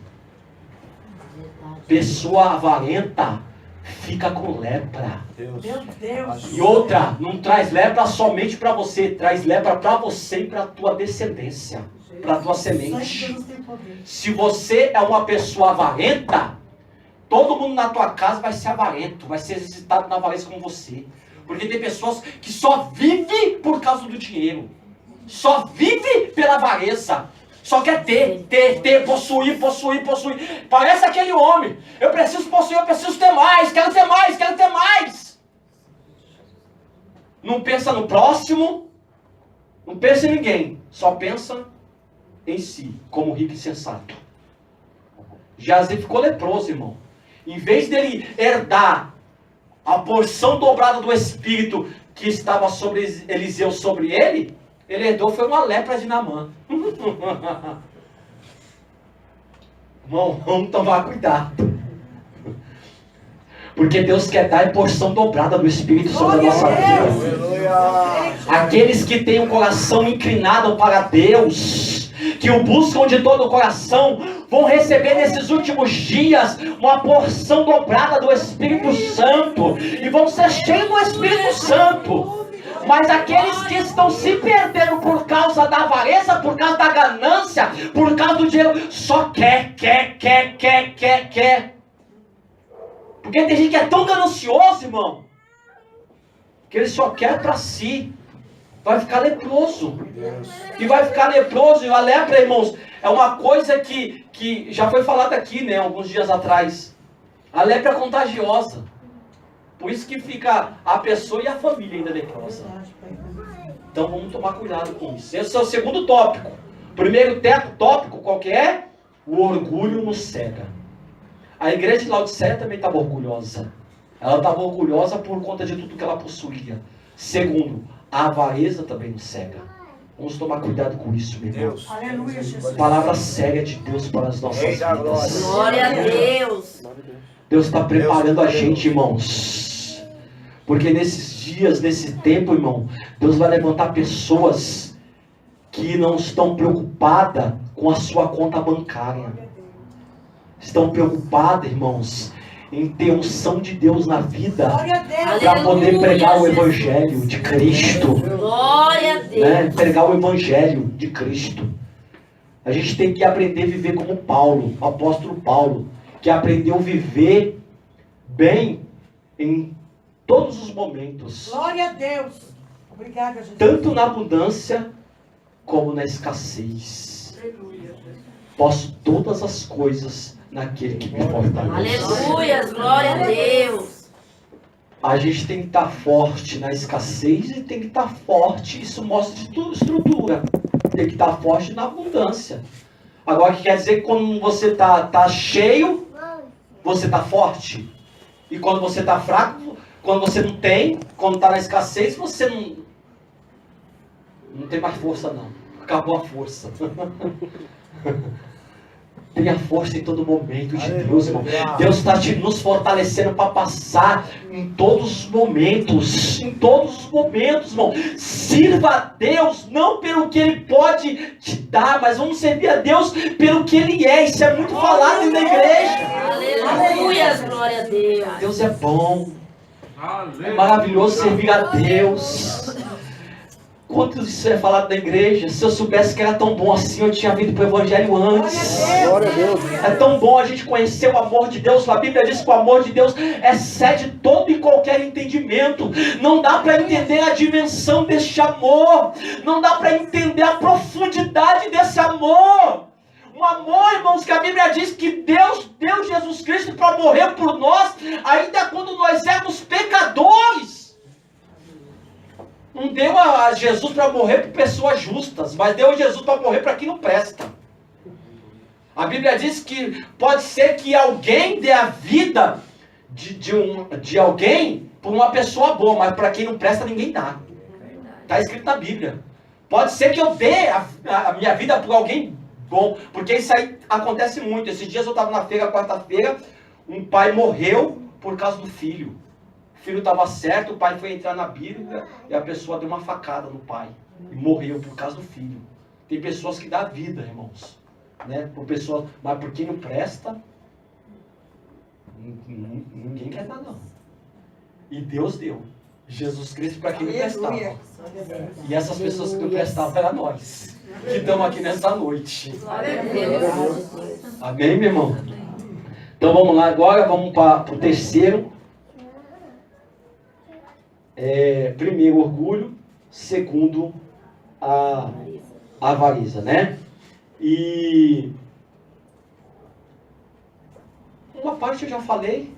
Pessoa avarenta fica com lepra. Deus. Meu Deus. E outra, não traz lepra somente para você, traz lepra para você e para a tua descendência, para a tua semente. Se você é uma pessoa avarenta, todo mundo na tua casa vai ser avarento, vai ser exercitado na avareza como você. Porque tem pessoas que só vivem por causa do dinheiro, só vive pela avareza. Só quer ter, possuir. Parece aquele homem. Eu preciso possuir, eu preciso ter mais, quero ter mais. Não pensa no próximo, não pensa em ninguém, só pensa em si, como rico e sensato. Geazi ficou leproso, irmão. Em vez dele herdar a porção dobrada do Espírito que estava sobre Eliseu, sobre ele herdou foi uma lepra de Naamã. Irmão, vamos tomar cuidado. Porque Deus quer dar a porção dobrada do Espírito sobre a nossa vida. Aleluia. Aqueles que têm um coração inclinado para Deus, que o buscam de todo o coração, vão receber nesses últimos dias uma porção dobrada do Espírito Santo. E vão ser cheios do Espírito Santo. Mas aqueles que estão se perdendo por causa da avareza, por causa da ganância, por causa do dinheiro, só quer. Porque tem gente que é tão ganancioso, irmão, que ele só quer para si. Vai ficar leproso. E vai ficar leproso. E a lepra, irmãos, é uma coisa que já foi falada aqui, né, alguns dias atrás. A lepra é contagiosa. Por isso que fica a pessoa e a família ainda leprosa. Então vamos tomar cuidado com isso. Esse é o segundo tópico. Primeiro tópico, qual que é? O orgulho nos cega. A igreja de Laodiceia também estava orgulhosa. Ela estava orgulhosa por conta de tudo que ela possuía. Segundo, a avareza também nos cega. Vamos tomar cuidado com isso, meu irmão. Deus. Aleluia, Jesus. Palavra séria de Deus para as nossas Rei da vidas. Glória a Deus. Deus está preparando a gente, irmãos. Porque nesses dias, nesse tempo, irmão, Deus vai levantar pessoas que não estão preocupadas com a sua conta bancária. Estão preocupadas, irmãos, em ter unção de Deus na vida Glória a Deus. para poder Aleluia, pregar o Jesus. Evangelho de Cristo. Glória a Deus. Né? Pregar o Evangelho de Cristo. A gente tem que aprender a viver como Paulo, o apóstolo Paulo, que aprendeu a viver bem em todos os momentos, Glória a Deus. Obrigada, Jesus. tanto na abundância como na escassez. Posso todas as coisas naquele que me fortalece. Aleluia. Glória a Deus. A gente tem que estar forte na escassez e tem que estar forte, isso mostra de tudo, estrutura. Tem que estar forte na abundância. Agora, o que quer dizer que quando você tá cheio, você está forte. E quando você está fraco, quando você não tem, quando está na escassez, você não tem mais força não. Acabou a força. Tenha força em todo momento de Deus, irmão. Deus está nos fortalecendo para passar em todos os momentos. Em todos os momentos, irmão. Sirva a Deus, não pelo que Ele pode te dar, mas vamos servir a Deus pelo que Ele é. Isso é muito falado na igreja. Aleluia. Glória a Deus. Deus é bom. É maravilhoso servir a Deus. Quantos isso é falado da igreja? Se eu soubesse que era tão bom assim, eu tinha vindo para o Evangelho antes. Glória a Deus. É tão bom a gente conhecer o amor de Deus. A Bíblia diz que o amor de Deus excede todo e qualquer entendimento. Não dá para entender a dimensão deste amor. Não dá para entender a profundidade desse amor. Um amor, irmãos, que a Bíblia diz que Deus deu Jesus Cristo para morrer por nós, ainda quando nós éramos pecadores. Não deu a Jesus para morrer por pessoas justas, mas deu a Jesus para morrer para quem não presta. A Bíblia diz que pode ser que alguém dê a vida de alguém por uma pessoa boa, mas para quem não presta ninguém dá. Está escrito na Bíblia. Pode ser que eu dê a minha vida por alguém bom, porque isso aí acontece muito. Esses dias eu estava na feira, quarta-feira, um pai morreu por causa do filho. O filho estava certo, o pai foi entrar na Bíblia e a pessoa deu uma facada no pai. E morreu por causa do filho. Tem pessoas que dão vida, irmãos. Né? Por pessoas, mas por quem não presta, ninguém quer dar não. E Deus deu Jesus Cristo para quem não prestava. E essas pessoas que não prestavam eram nós, que estamos aqui nessa noite. Glória a Deus. Amém, meu irmão? Então vamos lá agora, vamos para o terceiro. Primeiro, orgulho. Segundo, a avareza, né? E uma parte eu já falei,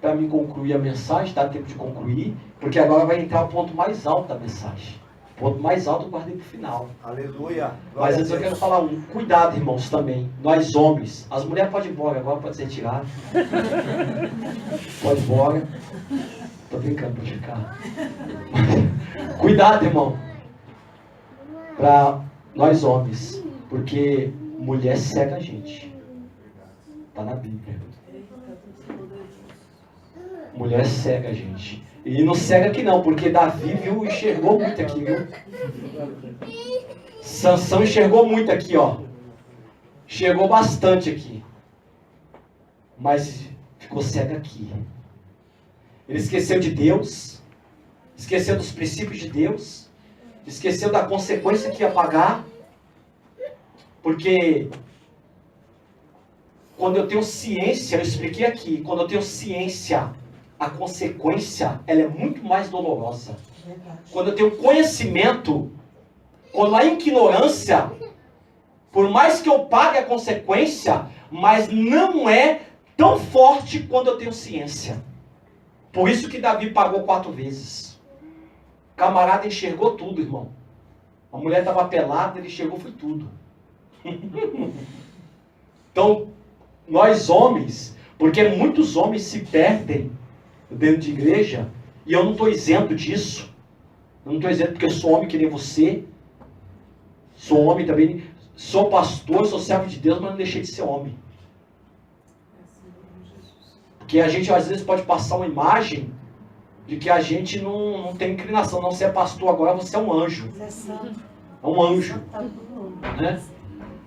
para me concluir a mensagem, dá tempo de concluir, porque agora vai entrar o ponto mais alto da mensagem. O ponto mais alto eu guardei para o final. Aleluia. Mas antes eu quero falar cuidado, irmãos, também. Nós homens, as mulheres podem ir embora agora, pode ser retirado. Pode ir embora. Tô brincando, pode ficar. Cuidado, irmão. Para nós homens, porque mulher cega a gente. Está na Bíblia. Mulher cega a gente. E não cega aqui não, porque Davi viu, enxergou muito aqui, viu? Sansão enxergou muito aqui, ó. Enxergou bastante aqui. Mas ficou cego aqui. Ele esqueceu de Deus, esqueceu dos princípios de Deus, esqueceu da consequência que ia pagar, porque quando eu tenho ciência, eu expliquei aqui, quando eu tenho ciência, a consequência, ela é muito mais dolorosa. Quando eu tenho conhecimento, quando há ignorância, por mais que eu pague a consequência, mas não é tão forte quando eu tenho ciência. Por isso que Davi pagou 4 vezes. O camarada enxergou tudo, irmão. A mulher estava pelada, ele enxergou, foi tudo. Então, nós homens, porque muitos homens se perdem dentro de igreja, e eu não estou isento disso. Eu não estou isento porque eu sou homem que nem você. Sou homem também, sou pastor, sou servo de Deus, mas não deixei de ser homem. Porque a gente às vezes pode passar uma imagem de que a gente não tem inclinação. Não, você é pastor agora, você é um anjo. É um anjo. Né?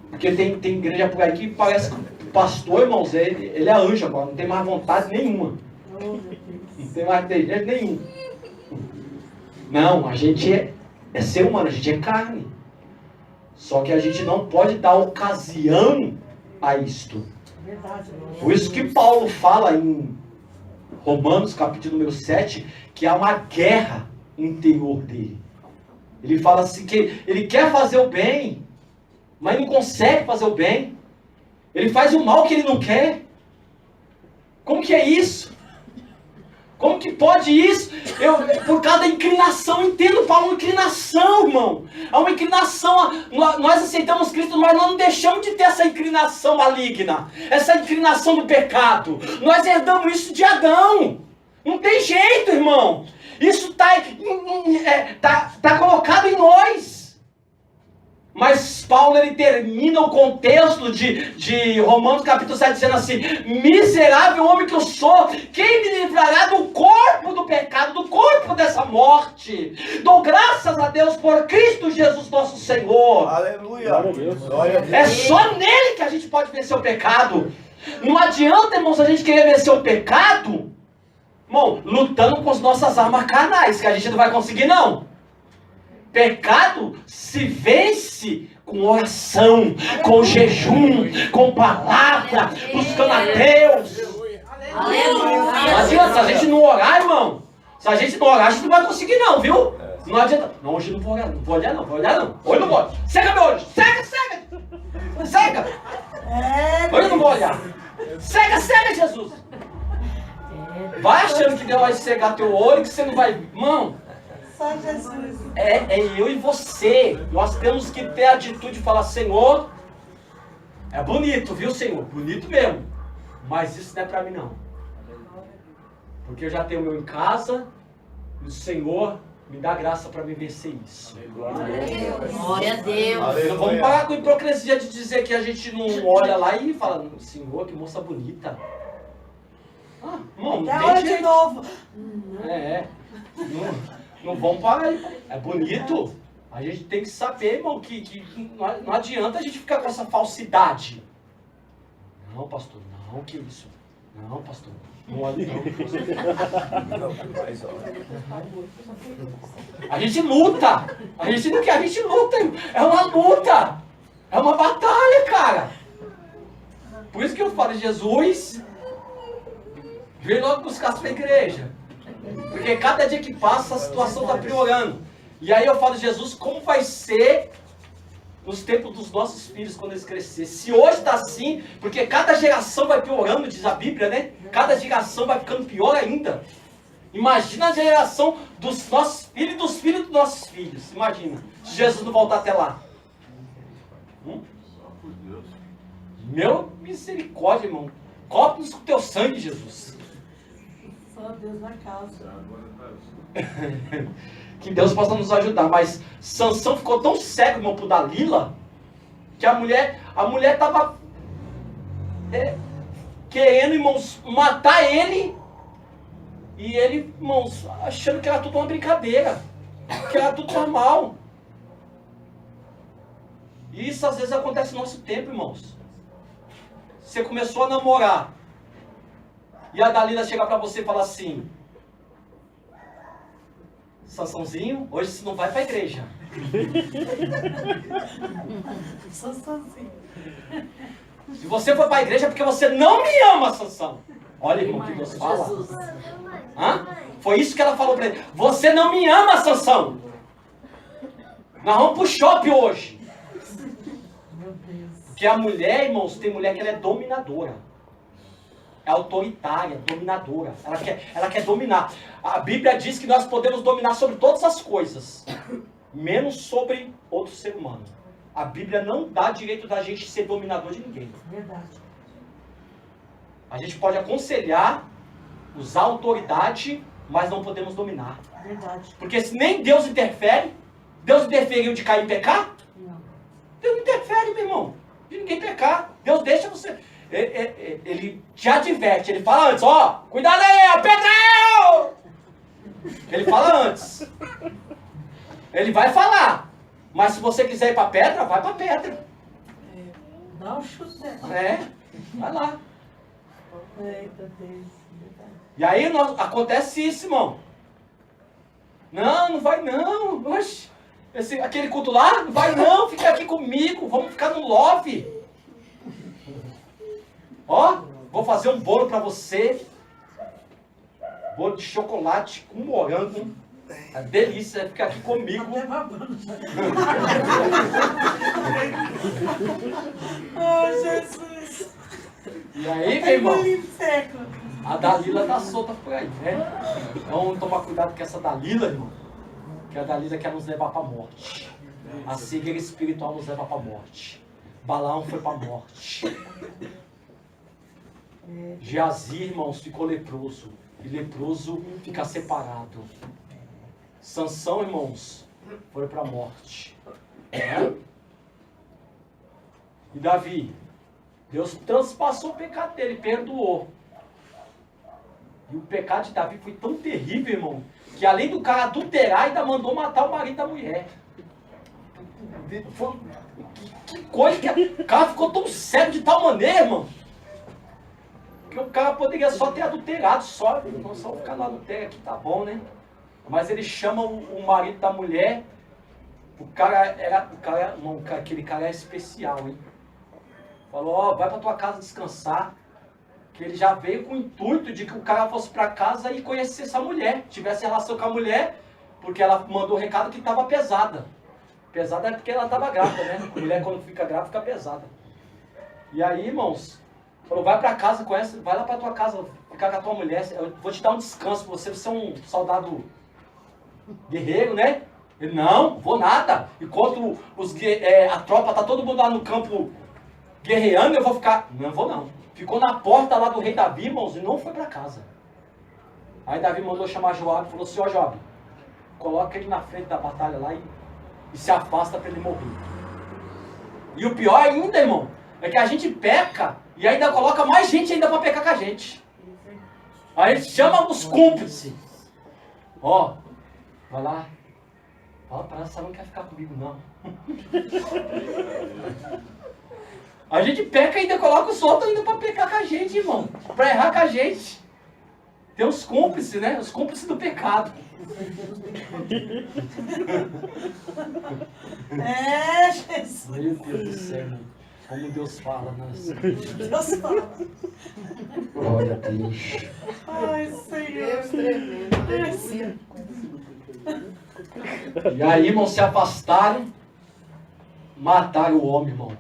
Porque tem igreja por aí que parece que o pastor, irmãos, ele é anjo agora, não tem mais vontade nenhuma. Não tem mais desejo nenhum. Não, a gente é ser humano, a gente é carne. Só que a gente não pode dar ocasião a isto. Por isso que Paulo fala em Romanos, capítulo número 7, que há uma guerra interior dele. Ele fala assim que ele quer fazer o bem, mas não consegue fazer o bem. Ele faz o mal que ele não quer. Como que é isso? Como que pode isso? Por causa da inclinação, entendo, Paulo, uma inclinação, irmão. É uma inclinação. Nós aceitamos Cristo, mas nós não deixamos de ter essa inclinação maligna. Essa inclinação do pecado. Nós herdamos isso de Adão. Não tem jeito, irmão. Isso está colocado em nós. Mas Paulo, ele termina o contexto de Romanos capítulo 7 dizendo assim: miserável homem que eu sou, quem me livrará do corpo do pecado, do corpo dessa morte? Dou graças a Deus por Cristo Jesus nosso Senhor. Aleluia. Glória a Deus. Glória a Deus. É só nele que a gente pode vencer o pecado. Não adianta, irmãos, a gente querer vencer o pecado, irmão, lutando com as nossas armas carnais, que a gente não vai conseguir, não. Pecado se vence com oração, com jejum, com palavra, buscando a Deus. Não adianta, se a gente não orar, irmão. Se a gente não orar, a gente não vai conseguir não, viu? Não adianta. Não, hoje eu não vou orar, não vou olhar não, Hoje não vou. Cega meu olho, cega. Hoje eu não vou olhar. Cega, Jesus. Vai achando que Deus vai cegar teu olho, que você não vai... Irmão, Só Jesus. é eu e você. Nós temos que ter a atitude de falar, Senhor, é bonito, viu, Senhor? Bonito mesmo. Mas isso não é pra mim, não. Porque eu já tenho o meu em casa, e o Senhor me dá graça para me vencer isso. Glória a Deus. Não vamos parar com a hipocrisia de dizer que a gente não olha lá e fala, Senhor, que moça bonita. Ah, irmão, não Dá hora tem de jeito. novo. Não vamos parar aí. É bonito. A gente tem que saber, irmão, que não adianta a gente ficar com essa falsidade. Não, pastor, não, que isso? Não, pastor. Não olha não. A gente luta. A gente não quer, a gente luta. É uma luta. É uma batalha, cara. Por isso que eu falo, Jesus veio logo buscar a sua igreja. Porque cada dia que passa a situação está piorando. E aí eu falo, Jesus, como vai ser nos tempos dos nossos filhos quando eles crescerem? Se hoje está assim, porque cada geração vai piorando, diz a Bíblia, né? Cada geração vai ficando pior ainda. Imagina a geração dos nossos filhos e dos filhos dos nossos filhos. Imagina, se Jesus não voltar até lá. Meu misericórdia, irmão. Cobre-nos com teu sangue, Jesus. Só Deus na casa. Que Deus possa nos ajudar. Mas Sansão ficou tão cego, irmão, por Dalila, que a mulher estava querendo, irmãos, matar ele. E ele, irmãos, achando que era tudo uma brincadeira. Que era tudo normal. E isso às vezes acontece no nosso tempo, irmãos. Você começou a namorar. E a Dalila chega pra você e fala assim: Sansãozinho, hoje você não vai pra igreja. Só sozinho. Se você for pra igreja é porque você não me ama, Sansão. Olha, irmão, o que Deus fala. Hã? Foi isso que ela falou pra ele. Você não me ama, Sansão. Nós vamos pro shopping hoje. Porque a mulher, irmãos, tem mulher que ela é dominadora. É autoritária, dominadora. Ela quer dominar. A Bíblia diz que nós podemos dominar sobre todas as coisas, menos sobre outro ser humano. A Bíblia não dá direito da gente ser dominador de ninguém. Verdade. A gente pode aconselhar, usar autoridade, mas não podemos dominar. Verdade. Porque se nem Deus interfere, Deus interferiu de cair em pecar? Não. Deus não interfere, meu irmão, de ninguém pecar. Deus deixa você... Ele te adverte, ele fala antes, ó, cuidado aí, ó, Pedrão! Ele fala antes. Ele vai falar. Mas se você quiser ir pra pedra, vai pra pedra. Dá um chute. Vai lá. Eita Deus. E aí acontece isso, irmão. Não vai não. Oxe, aquele culto lá, não vai não, fica aqui comigo, vamos ficar no love. Ó, vou fazer um bolo pra você. Bolo de chocolate com morango. É delícia, fica aqui comigo. Oh, Jesus. E aí, meu irmão, Seco. a Dalila tá solta por aí, né? Então vamos tomar cuidado com essa Dalila, irmão. Que a Dalila quer nos levar pra morte. A cegueira espiritual nos leva pra morte. Balaão foi pra morte. Geazi, irmãos, ficou leproso. E leproso fica separado. Sansão, irmãos, foi para a morte. E Davi, Deus transpassou o pecado dele, perdoou. E o pecado de Davi foi tão terrível, irmão, que além do cara adulterar, ainda mandou matar o marido da mulher. Que coisa que... O cara ficou tão cego de tal maneira, irmão, que o cara poderia só ter adulterado, só ficar no adultério aqui, tá bom, né? Mas ele chama o marido da mulher Aquele cara é especial, hein? Falou, ó, vai pra tua casa descansar. Que ele já veio com o intuito de que o cara fosse pra casa e conhecesse essa mulher. Tivesse relação com a mulher, porque ela mandou o recado que tava pesada. Pesada é porque ela tava grávida, né? A mulher quando fica grávida fica pesada. E aí, irmãos, falou, vai pra casa, conhece, vai lá pra tua casa, ficar com a tua mulher. Eu vou te dar um descanso, você é um soldado guerreiro, né? Ele, não, vou nada. Enquanto a tropa tá todo mundo lá no campo guerreando, eu vou ficar. Não vou não. Ficou na porta lá do rei Davi, irmãos, e não foi para casa. Aí Davi mandou chamar Joabe e falou assim, ó Joabe, coloca ele na frente da batalha lá e se afasta para ele morrer. E o pior ainda, irmão, é que a gente peca e ainda coloca mais gente ainda para pecar com a gente. Aí a gente chama os cúmplices. Ó, vai lá. Fala pra ela, você não quer ficar comigo não. A gente peca e ainda coloca os outros ainda pra pecar com a gente, irmão. Pra errar com a gente. Tem os cúmplices, né? Os cúmplices do pecado. É, Jesus. Meu Deus do céu, irmão. Como Deus fala, né? Deus fala. Glória a Deus. Ai, Senhor. Deus tremendo. Aleluia. E aí, irmão, se afastaram. Mataram o homem, irmão.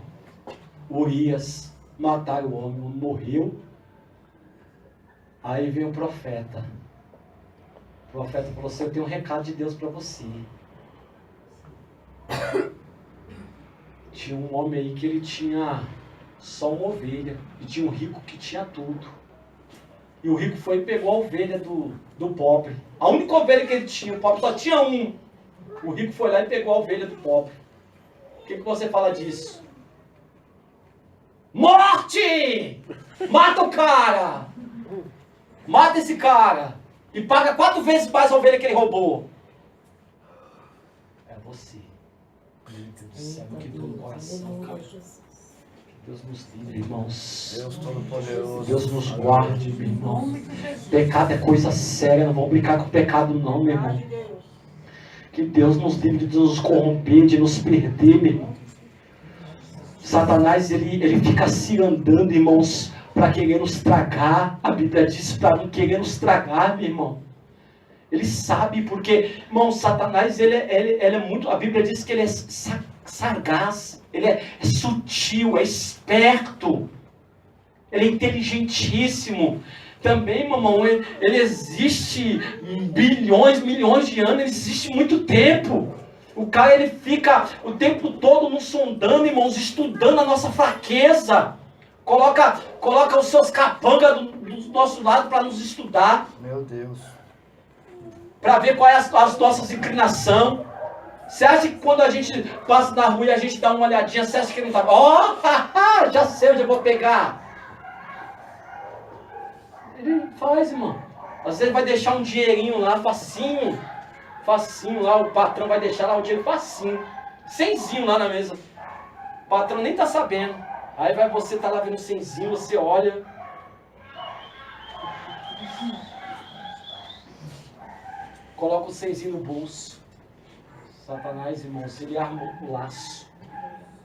Urias, mataram o homem, morreu. Aí veio o profeta. O profeta falou assim, eu tenho um recado de Deus para você. Tinha um homem aí que ele tinha só uma ovelha. E tinha um rico que tinha tudo. E o rico foi e pegou a ovelha do pobre. A única ovelha que ele tinha, o pobre só tinha um. O rico foi lá e pegou a ovelha do pobre. O que você fala disso? Morte! Mata o cara! Mata esse cara! E paga 4 vezes mais a ovelha que ele roubou. É você. Meu Deus do céu, que dor no coração, cara. Que Deus nos livre, irmãos. Deus Todo-Poderoso. Deus nos guarde, meu irmão. Pecado é coisa séria, não vamos brincar com o pecado não, meu irmão. Que Deus nos livre de nos corromper, de nos perder, meu irmão. Satanás, ele fica se andando, irmãos, para querer nos tragar. A Bíblia diz para querer nos tragar, meu irmão. Ele sabe, porque, irmão, Satanás, ele é muito... A Bíblia diz que ele é sagaz, ele é sutil, é esperto. Ele é inteligentíssimo. Também, mamão, ele existe bilhões, milhões de anos, ele existe muito tempo. O cara, ele fica o tempo todo nos sondando, irmãos, estudando a nossa fraqueza. Coloca os seus capangas do nosso lado para nos estudar. Meu Deus. Para ver qual é as nossas inclinações. Você acha que quando a gente passa na rua e a gente dá uma olhadinha, você acha que ele não tá... Ó, já sei onde eu vou pegar. Ele faz, irmão. Às vezes vai deixar um dinheirinho lá, facinho. Facinho lá, o patrão vai deixar lá o dinheiro facinho. 100zinho lá na mesa. O patrão nem tá sabendo. Aí vai você tá lá vendo 100zinho, você olha. Coloca o 100zinho no bolso. Satanás, irmão, se ele armou o laço,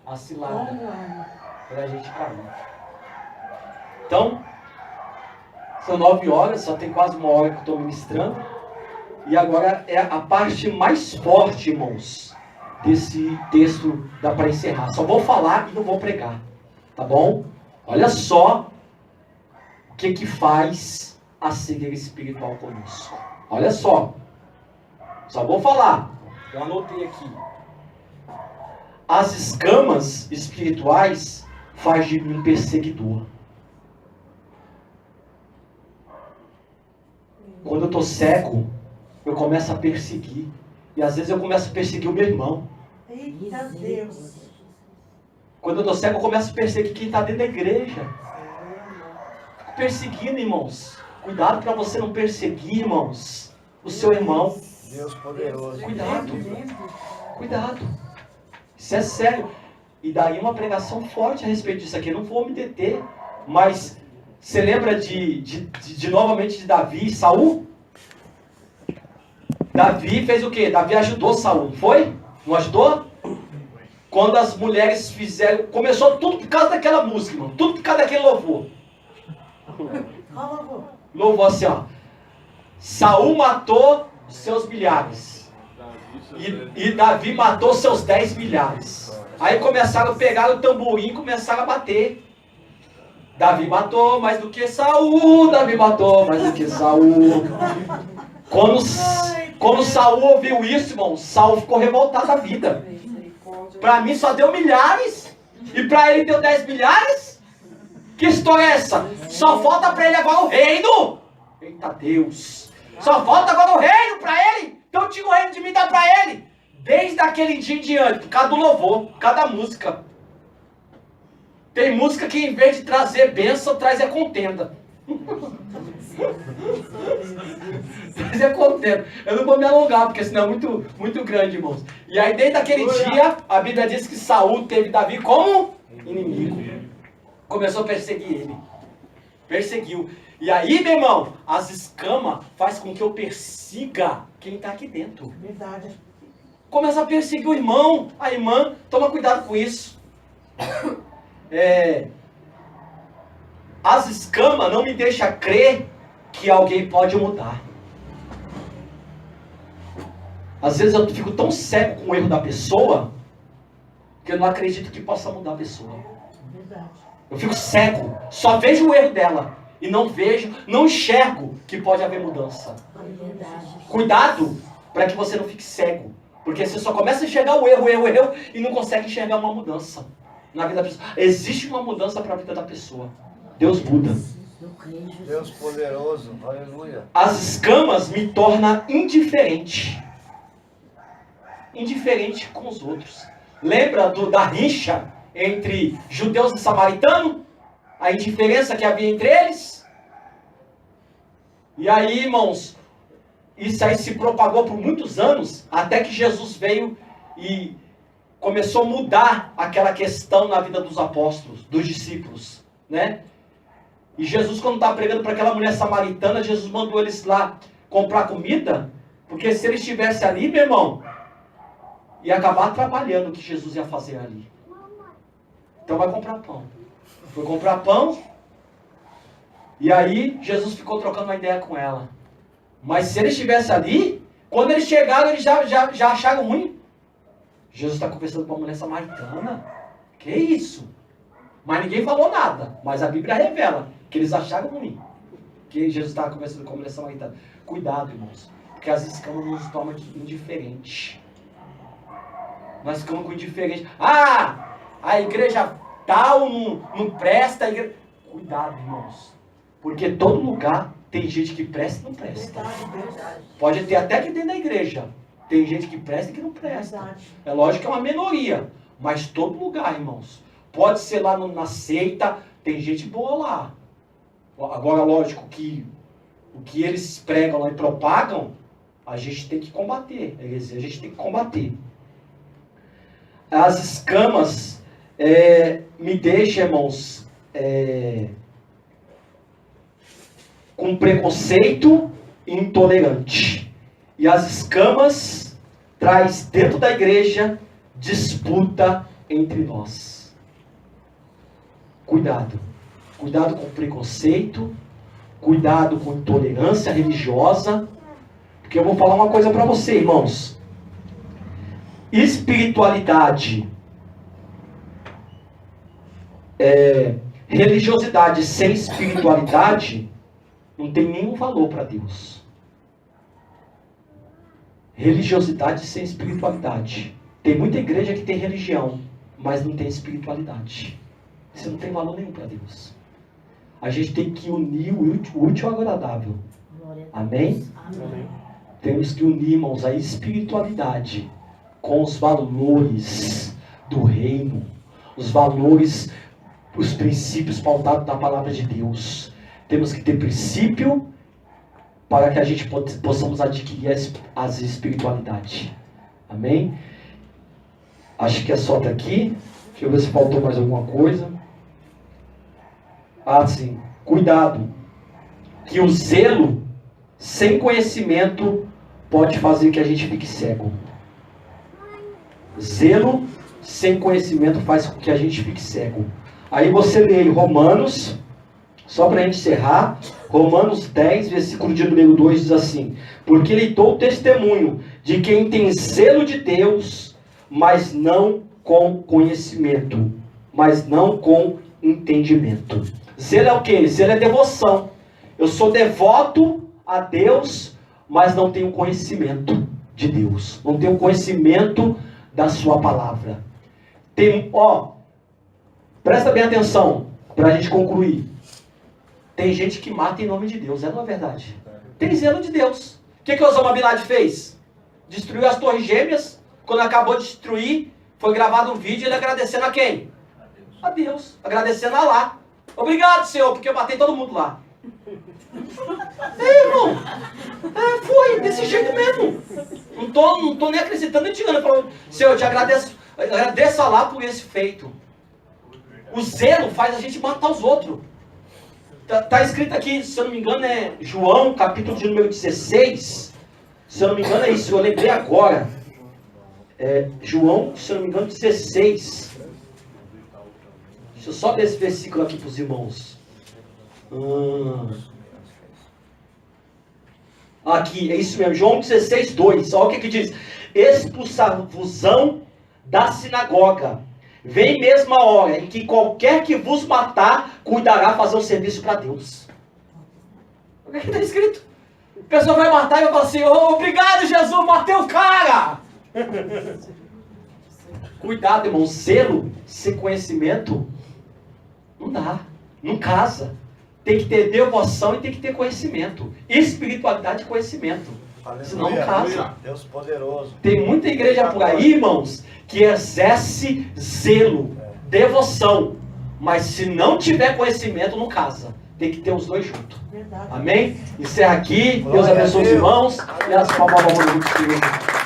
a cilada, pra gente cair. Então, são 9 horas, só tem quase 1 hora que eu estou ministrando. E agora é a parte mais forte, irmãos, desse texto, dá para encerrar. Só vou falar e não vou pregar, tá bom? Olha só o que faz a cegueira espiritual conosco. Olha só vou falar, eu anotei aqui. As escamas espirituais faz de mim um perseguidor. Quando eu estou cego, eu começo a perseguir. E às vezes eu começo a perseguir o meu irmão. Eita Deus. Quando eu estou cego, eu começo a perseguir quem está dentro da igreja. Fico perseguindo, irmãos. Cuidado para você não perseguir, irmãos, o seu irmão. Deus poderoso. Cuidado. Isso é sério. E daí uma pregação forte a respeito disso aqui. Eu não vou me deter. Mas você lembra novamente de Davi e Saul? Davi fez o quê? Davi ajudou Saul, não foi? Não ajudou? Quando as mulheres fizeram... Começou tudo por causa daquela música, irmão. Tudo por causa daquele louvor. Louvor assim, ó. Saul matou seus milhares. E Davi matou seus 10 milhares. Aí começaram a pegar o tamborim e começaram a bater. Davi matou mais do que Saul. Davi matou mais do que Saul. Quando Saul ouviu isso, irmão, Saul ficou revoltado da vida. Para mim só deu milhares. E para ele deu 10 milhares? Que história é essa? Só falta para ele agora o reino. Eita Deus. Só falta agora o reino para ele. Então tira o reino de mim e dá para ele. Desde aquele dia em diante, por causa do louvor, por causa da música. Tem música que em vez de trazer bênção, traz a contenda. Traz a contenda. Eu não vou me alongar, porque senão é muito grande, irmãos. E aí desde aquele dia, a Bíblia diz que Saul teve Davi como inimigo. Começou a perseguir ele. Perseguiu. E aí, meu irmão, as escamas faz com que eu persiga quem está aqui dentro. Verdade. Começa a perseguir o irmão, a irmã. Toma cuidado com isso. As escamas não me deixam crer que alguém pode mudar. Às vezes eu fico tão cego com o erro da pessoa que eu não acredito que possa mudar a pessoa. Verdade. Eu fico cego, só vejo o erro dela e não enxergo que pode haver mudança. Cuidado para que você não fique cego, porque você só começa a enxergar o erro e não consegue enxergar uma mudança na vida da pessoa. Existe uma mudança para a vida da pessoa. Deus muda. Deus poderoso, aleluia. As escamas me tornam indiferente. Indiferente com os outros. Lembra da rixa entre judeus e samaritanos? A indiferença que havia entre eles? E aí, irmãos, isso aí se propagou por muitos anos, até que Jesus veio e começou a mudar aquela questão na vida dos apóstolos, dos discípulos, né? E Jesus, quando estava pregando para aquela mulher samaritana, Jesus mandou eles lá comprar comida, porque se eles estivessem ali, meu irmão, ia acabar trabalhando o que Jesus ia fazer ali. Então vai comprar pão. Foi comprar pão, e aí Jesus ficou trocando uma ideia com ela. Mas se eles estivessem ali, quando eles chegaram, eles já acharam ruim. Jesus está conversando com uma mulher samaritana. Que isso? Mas ninguém falou nada. Mas a Bíblia revela que eles acharam ruim. Que Jesus estava conversando com uma mulher samaritana. Cuidado, irmãos. Porque as escamas nos tornam indiferentes. Nós ficamos com indiferente. Ah, a igreja tal não presta. A igreja... Cuidado, irmãos. Porque todo lugar tem gente que presta e não presta. Verdade. Pode ter até que dentro da igreja. Tem gente que presta e que não presta. Verdade. É lógico que é uma minoria. Mas todo lugar, irmãos. Pode ser lá na seita. Tem gente boa lá. Agora, lógico que o que eles pregam lá e propagam, a gente tem que combater. A gente tem que combater. As escamas me deixam, irmãos, com preconceito e intolerante. E as escamas traz dentro da igreja disputa entre nós. Cuidado. Cuidado com preconceito, cuidado com intolerância religiosa, porque eu vou falar uma coisa para você, irmãos. Espiritualidade, religiosidade sem espiritualidade não tem nenhum valor para Deus. Religiosidade sem espiritualidade. Tem muita igreja que tem religião, mas não tem espiritualidade. Isso não tem valor nenhum para Deus. A gente tem que unir o útil ao agradável. Amém? Amém. Temos que unir, irmãos, a espiritualidade com os valores do reino. Os valores, os princípios pautados na palavra de Deus. Temos que ter princípio para que a gente possamos adquirir as espiritualidade. Amém? Acho que é só até aqui. Deixa eu ver se faltou mais alguma coisa. Ah, sim. Cuidado. Que o zelo sem conhecimento pode fazer que a gente fique cego. Zelo sem conhecimento faz com que a gente fique cego. Aí você lê em Romanos, só para a gente encerrar, Romanos 10, versículo de número 2 diz assim: porque lhe dou testemunho de quem tem zelo de Deus, mas não com conhecimento, mas não com entendimento. Zelo é o quê? Zelo é devoção. Eu sou devoto a Deus, mas não tenho conhecimento de Deus. Não tenho conhecimento da sua palavra. Presta bem atenção, para a gente concluir. Tem gente que mata em nome de Deus, não é verdade? Tem zelo de Deus. O que Osama Bin Laden fez? Destruiu as torres gêmeas. Quando acabou de destruir, foi gravado um vídeo ele agradecendo a quem? A Deus. Agradecendo a Alá. Obrigado, Senhor, porque eu matei todo mundo lá. Irmão. Foi desse jeito mesmo. Não tô nem acrescentando nem tirando. Falou, Senhor, eu te agradeço. Agradeço a Alá por esse feito. O zelo faz a gente matar os outros. Está escrito aqui, se eu não me engano, é João, capítulo de número 16. Se eu não me engano é isso, eu lembrei agora. João, se eu não me engano, 16. Deixa eu só ler esse versículo aqui para os irmãos. Aqui, é isso mesmo, João 16, 2. Olha o que diz. Expulsar-vos-ão da sinagoga. Vem mesmo a hora em que qualquer que vos matar, cuidará fazer um serviço para Deus. O que está escrito? A pessoa vai matar e vai falar assim, obrigado Jesus, matei o cara. Cuidado, irmão, zelo sem conhecimento, não dá, não casa. Tem que ter devoção e tem que ter conhecimento. Espiritualidade e conhecimento. Aleluia, Senão não casa. Deus poderoso. Tem muita igreja por aí, irmãos, que exerce zelo, devoção, mas se não tiver conhecimento, não casa. Tem que ter os dois juntos. Verdade. Amém? Encerra aqui. Deus Glória abençoe a os Deus. irmãos. E as palmas do Senhor.